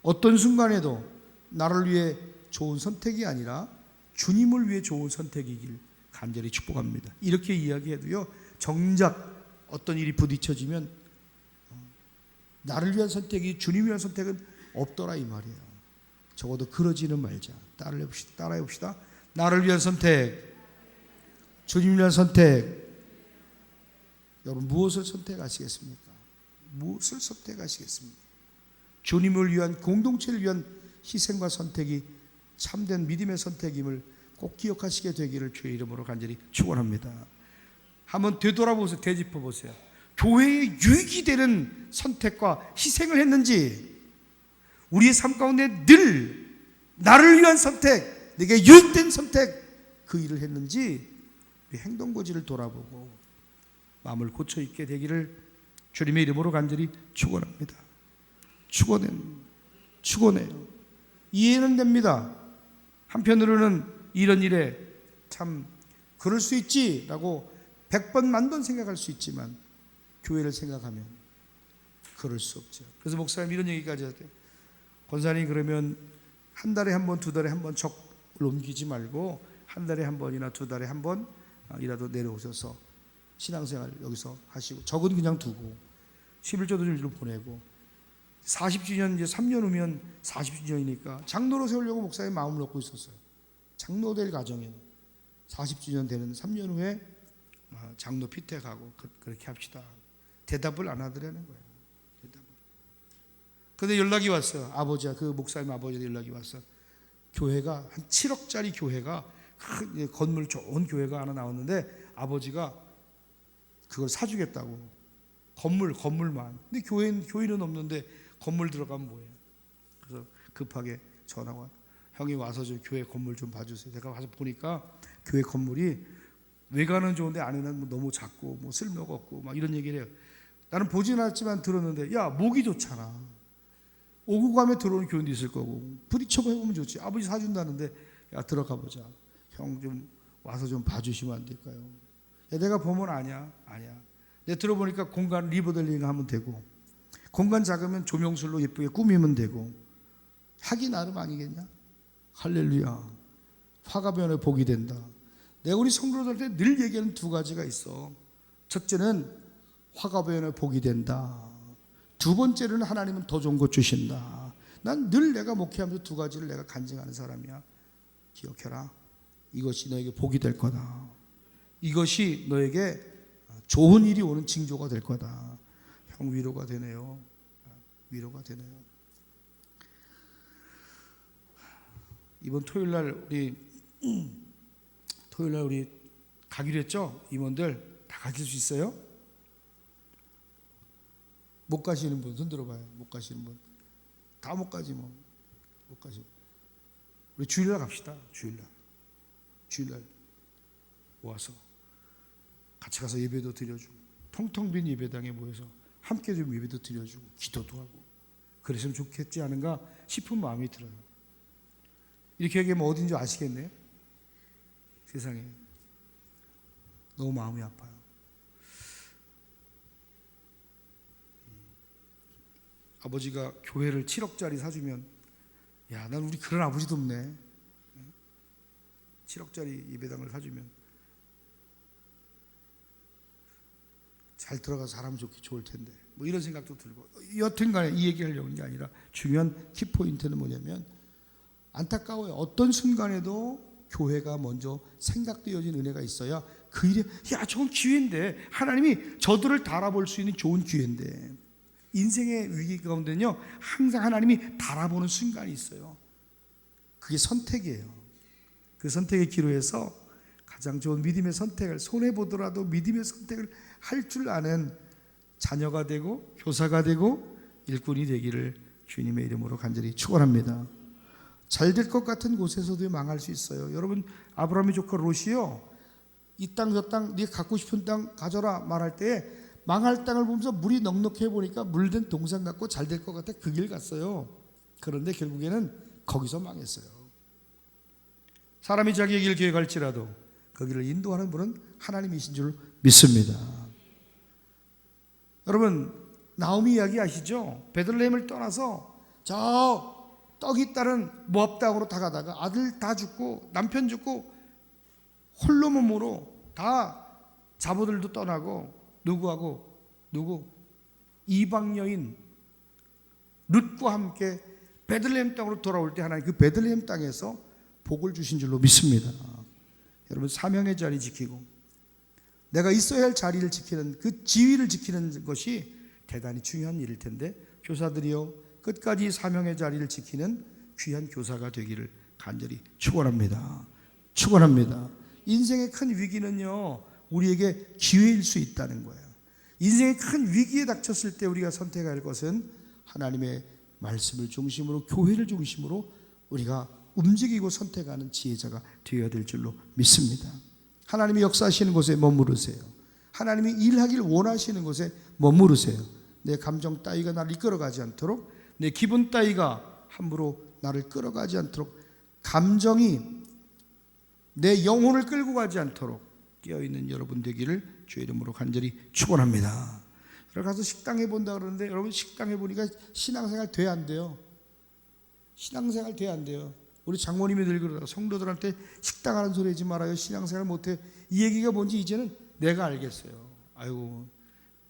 어떤 순간에도 나를 위해 좋은 선택이 아니라 주님을 위해 좋은 선택이길 간절히 축복합니다. 이렇게 이야기해도요, 정작 어떤 일이 부딪혀지면 나를 위한 선택이 주님을 위한 선택은 없더라 이 말이에요. 적어도 그러지는 말자. 따라해 봅시다. 나를 위한 선택, 주님을 위한 선택. 여러분 무엇을 선택하시겠습니까? 무엇을 선택하시겠습니까? 주님을 위한, 공동체를 위한 희생과 선택이 참된 믿음의 선택임을 꼭 기억하시게 되기를 주의 이름으로 간절히 축원합니다. 한번 되돌아보세요. 되짚어보세요. 교회에 유익이 되는 선택과 희생을 했는지, 우리의 삶 가운데 늘 나를 위한 선택, 내게 유익된 선택, 그 일을 했는지 우리 행동고지를 돌아보고 마음을 고쳐 있게 되기를 주님의 이름으로 간절히 축원합니다. 축원해요. 이해는 됩니다. 한편으로는 이런 일에 참 그럴 수 있지라고 100번 만번 생각할 수 있지만 교회를 생각하면 그럴 수 없죠. 그래서 목사님 이런 얘기까지 하대요. 권사님 그러면 한 달에 한 번, 두 달에 한 번 적을 옮기지 말고 한 달에 한 번이나 두 달에 한 번이라도 내려오셔서 신앙생활 여기서 하시고, 적은 그냥 두고 11조도 좀 보내고 40주년 이제 3년 후면 40주년이니까 장로로 세우려고 목사님 마음을 놓고 있었어요. 장로 될 가정에는 40주년 되는 3년 후에 장로 피택하고 그렇게 합시다. 대답을 안 하더라는 거예요. 근데 연락이 왔어요. 아버지가, 그 목사님 아버지한테 연락이 왔어. 교회가 한 7억짜리 교회가, 큰 건물 좋은 교회가 하나 나왔는데 아버지가 그걸 사주겠다고. 건물만. 근데 교회는 없는데 건물 들어가면 뭐예요? 그래서 급하게 전화가, 형이 와서 저 교회 건물 좀 봐주세요. 제가 와서 보니까 교회 건물이 외관은 좋은데 안에는 너무 작고 뭐 쓸모가 없고 막 이런 얘기를 해요. 나는 보진 않았지만 들었는데, 야, 목이 좋잖아. 오고 가면 들어오는 교인도 있을 거고 부딪혀봐 해보면 좋지. 아버지 사준다는데, 야, 들어가 보자. 형 좀 와서 좀 봐주시면 안 될까요? 야, 내가 보면 아니야. 내가 들어보니까 공간 리모델링 하면 되고, 공간 작으면 조명술로 예쁘게 꾸미면 되고, 하기 나름 아니겠냐? 할렐루야. 화가변에 복이 된다. 내가 우리 성도들한테 늘 얘기하는 두 가지가 있어. 첫째는 화가변에 복이 된다. 두 번째로는 하나님은 더 좋은 것 주신다. 난 늘 내가 목회하면서 두 가지를 내가 간증하는 사람이야. 기억해라. 이것이 너에게 복이 될 거다. 이것이 너에게 좋은 일이 오는 징조가 될 거다. 형 위로가 되네요. 위로가 되네요. 이번 토요일날 우리 가기로 했죠? 임원들 다 가실 수 있어요? 못 가시는 분 손 들어봐요. 못 가시는 분. 다 못 가지 뭐. 못 가시. 우리 주일날 갑시다. 주일날 모아서 같이 가서 예배도 드려주고, 텅텅 빈 예배당에 모여서 함께 좀 예배도 드려주고 기도도 하고 그랬으면 좋겠지 않은가 싶은 마음이 들어요. 이렇게 얘기하면 어딘지 아시겠네요? 세상에 너무 마음이 아파요. 아버지가 교회를 7억짜리 사주면, 야, 난 우리 그런 아버지도 없네. 7억짜리 예배당을 사주면 잘 들어가서 잘하면 좋을 텐데, 뭐 이런 생각도 들고. 여튼간에 이 얘기를 하려는 게 아니라 중요한 키포인트는 뭐냐면, 안타까워요. 어떤 순간에도 교회가 먼저 생각되어진 은혜가 있어야 그 일에, 야, 저건 기회인데, 하나님이 저들을 달아볼 수 있는 좋은 기회인데. 인생의 위기 가운데는요, 항상 하나님이 달아보는 순간이 있어요. 그게 선택이에요. 그 선택의 기로에서 가장 좋은 믿음의 선택을, 손해보더라도 믿음의 선택을 할 줄 아는 자녀가 되고 교사가 되고 일꾼이 되기를 주님의 이름으로 간절히 축원합니다. 잘 될 것 같은 곳에서도 망할 수 있어요. 여러분, 아브라함의 조카 롯이요, 이 땅 저 땅 네가 갖고 싶은 땅 가져라 말할 때 망할 땅을 보면서 물이 넉넉해 보니까 물된 동산 같고 잘 될 것 같아 그 길 갔어요. 그런데 결국에는 거기서 망했어요. 사람이 자기의 길 계획할지라도 그 길을 인도하는 분은 하나님이신 줄 믿습니다. 여러분, 나오미 이야기 아시죠? 베들레헴을 떠나서 저 떡이 따른 모압 땅으로 다 가다가 아들 다 죽고 남편 죽고 홀로 몸으로 다 자보들도 떠나고 누구 이방 여인 룻과 함께 베들레헴 땅으로 돌아올 때 하나님 그 베들레헴 땅에서 복을 주신 줄로 믿습니다. 여러분, 사명의 자리 지키고 내가 있어야 할 자리를 지키는 그 지위를 지키는 것이 대단히 중요한 일일 텐데, 교사들이요 끝까지 사명의 자리를 지키는 귀한 교사가 되기를 간절히 축원합니다. 축원합니다. 인생의 큰 위기는요 우리에게 기회일 수 있다는 거예요. 인생의 큰 위기에 닥쳤을 때 우리가 선택해야 할 것은 하나님의 말씀을 중심으로, 교회를 중심으로 우리가 움직이고 선택하는 지혜자가 되어야 될 줄로 믿습니다. 하나님이 역사하시는 곳에 머무르세요. 하나님이 일하길 원하시는 곳에 머무르세요. 내 감정 따위가 나를 이끌어가지 않도록, 내 기분 따위가 함부로 나를 끌어가지 않도록, 감정이 내 영혼을 끌고 가지 않도록 깨어있는 여러분 되기를 주의 이름으로 간절히 축원합니다. 여러분, 가서 식당 해본다 그러는데 여러분, 식당 해보니까 신앙생활 돼 안 돼요? 신앙생활 돼 안 돼요? 우리 장모님이 늘 그러더라고요. 성도들한테 식당 하는 소리 하지 말아요. 신앙생활 못해. 이 얘기가 뭔지 이제는 내가 알겠어요. 아이고,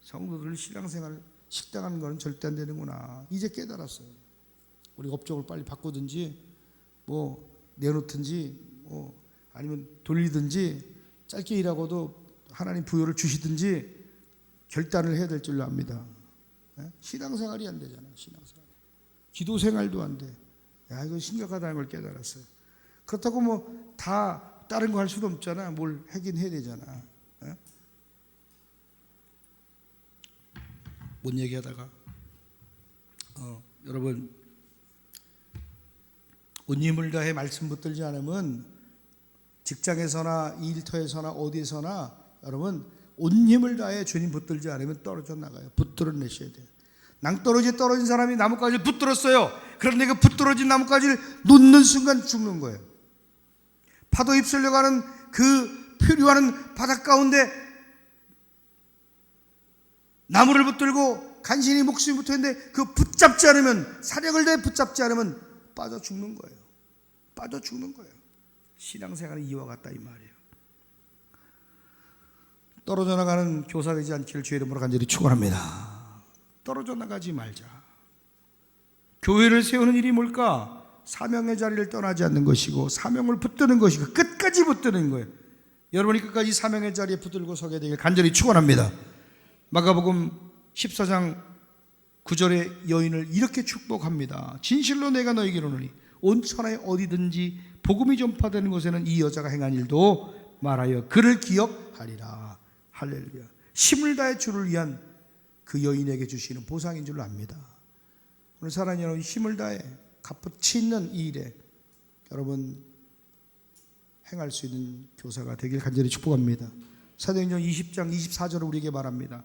성도들 신앙생활 식당 하는 거는 절대 안 되는구나. 이제 깨달았어요. 우리 업종을 빨리 바꾸든지 뭐 내놓든지 뭐 아니면 돌리든지 짧게 일하고도 하나님 부여를 주시든지 결단을 해야 될 줄로 압니다. 신앙생활이 안 되잖아요. 신앙생활. 기도생활도 안 돼. 야, 이거 심각하다는 걸 깨달았어요. 그렇다고 뭐 다 다른 거 할 수도 없잖아. 뭘 하긴 해야 되잖아. 뭔 얘기하다가 여러분, 온 힘을 다해 말씀 붙들지 않으면 직장에서나 일터에서나 어디에서나 여러분 온 힘을 다해 주님 붙들지 않으면 떨어져 나가요. 붙들어내셔야 돼요. 낭떠러지에 떨어진 사람이 나뭇가지를 붙들었어요. 그런데 그 붙들어진 나뭇가지를 놓는 순간 죽는 거예요. 파도 휩쓸려 가는 그 표류하는 바닷 가운데 나무를 붙들고 간신히 목숨이 붙어있는데 그 붙잡지 않으면, 사력을 다해 붙잡지 않으면 빠져 죽는 거예요. 빠져 죽는 거예요. 신앙생활은 이와 같다 이 말이에요. 떨어져 나가는 교사 되지 않기를 주의 이름으로 간절히 축원합니다. 떨어져 나가지 말자. 교회를 세우는 일이 뭘까? 사명의 자리를 떠나지 않는 것이고 사명을 붙드는 것이고 끝까지 붙드는 거예요. 여러분이 끝까지 사명의 자리에 붙들고 서게 되길 간절히 축원합니다. 마가복음 14장 9절의 여인을 이렇게 축복합니다. 진실로 내가 너에게 이르노니 온 천하에 어디든지 복음이 전파되는 곳에는 이 여자가 행한 일도 말하여 그를 기억하리라. 할렐루야. 힘을 다해 주를 위한 그 여인에게 주시는 보상인 줄로 압니다. 오늘 사랑하는 여러분, 힘을 다해 값어치 있는 이 일에 여러분 행할 수 있는 교사가 되길 간절히 축복합니다. 사도행전 20장 24절을 우리에게 말합니다.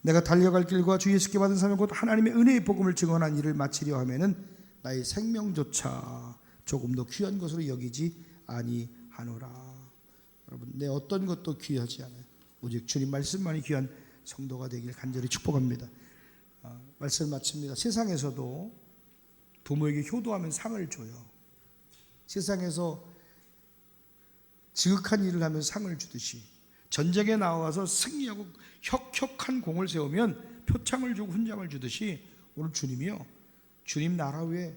내가 달려갈 길과 주 예수께 받은 사명 곧 하나님의 은혜의 복음을 증언한 일을 마치려 하면은 나의 생명조차 조금 더 귀한 것으로 여기지 아니하노라. 여러분, 내 어떤 것도 귀하지 않아요. 오직 주님 말씀만이 귀한 성도가 되길 간절히 축복합니다. 말씀 마칩니다. 세상에서도 부모에게 효도하면 상을 줘요. 세상에서 지극한 일을 하면 상을 주듯이 전쟁에 나와서 승리하고 혁혁한 공을 세우면 표창을 주고 훈장을 주듯이 오늘 주님이요, 주님 나라 위에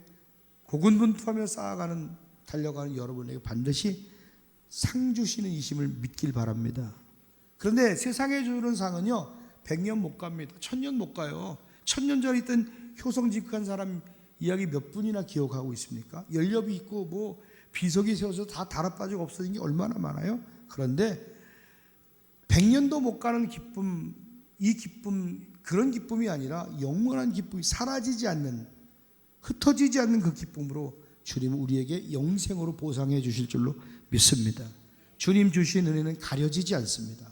고군분투하며 쌓아가는 달려가는 여러분에게 반드시 상 주시는 이심을 믿길 바랍니다. 그런데 세상에 주는 상은요 100년 못 갑니다. 1000년 못 가요. 1000년 전에 있던 효성직한 사람 이야기 몇 분이나 기억하고 있습니까? 연렵이 있고 뭐 비석이 세워서 다 달아빠지고 없어진 게 얼마나 많아요. 그런데 100년도 못 가는 기쁨, 이 기쁨, 그런 기쁨이 아니라 영원한 기쁨이 사라지지 않는, 흩어지지 않는 그 기쁨으로 주님은 우리에게 영생으로 보상해 주실 줄로 믿습니다. 주님 주신 은혜는 가려지지 않습니다.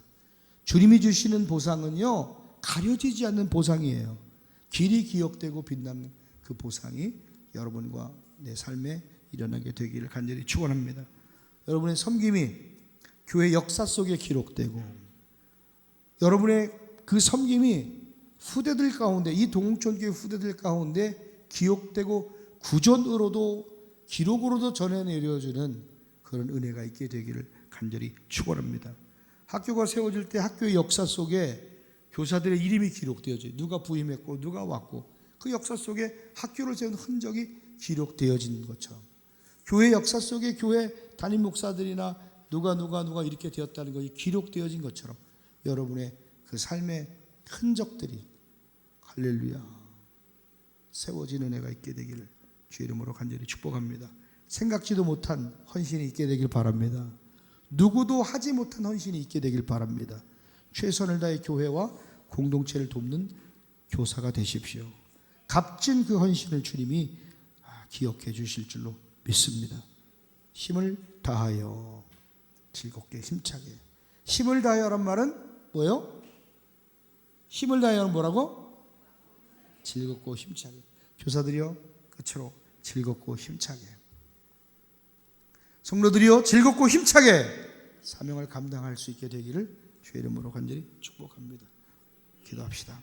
주님이 주시는 보상은요, 가려지지 않는 보상이에요. 길이 기억되고 빛나는 그 보상이 여러분과 내 삶에 일어나게 되기를 간절히 축원합니다. 여러분의 섬김이 교회 역사 속에 기록되고, 여러분의 그 섬김이 후대들 가운데, 이 동홍천교회 후대들 가운데 기억되고 구전으로도 기록으로도 전해 내려주는 그런 은혜가 있게 되기를 간절히 축원합니다. 학교가 세워질 때 학교의 역사 속에 교사들의 이름이 기록되어져요. 누가 부임했고 누가 왔고, 그 역사 속에 학교를 세운 흔적이 기록되어진 것처럼, 교회 역사 속에 교회 담임 목사들이나 누가 이렇게 되었다는 것이 기록되어진 것처럼 여러분의 그 삶의 흔적들이, 할렐루야, 세워진 은혜가 있게 되기를 주의 이름으로 간절히 축복합니다. 생각지도 못한 헌신이 있게 되길 바랍니다. 누구도 하지 못한 헌신이 있게 되길 바랍니다. 최선을 다해 교회와 공동체를 돕는 교사가 되십시오. 값진 그 헌신을 주님이 기억해 주실 줄로 믿습니다. 힘을 다하여 즐겁게 힘차게. 힘을 다하여란 말은 뭐예요? 힘을 다하여는 뭐라고? 즐겁고 힘차게. 교사들이요, 끝으로 즐겁고 힘차게. 성도들이요, 즐겁고 힘차게 사명을 감당할 수 있게 되기를 주의 이름으로 간절히 축복합니다. 기도합시다.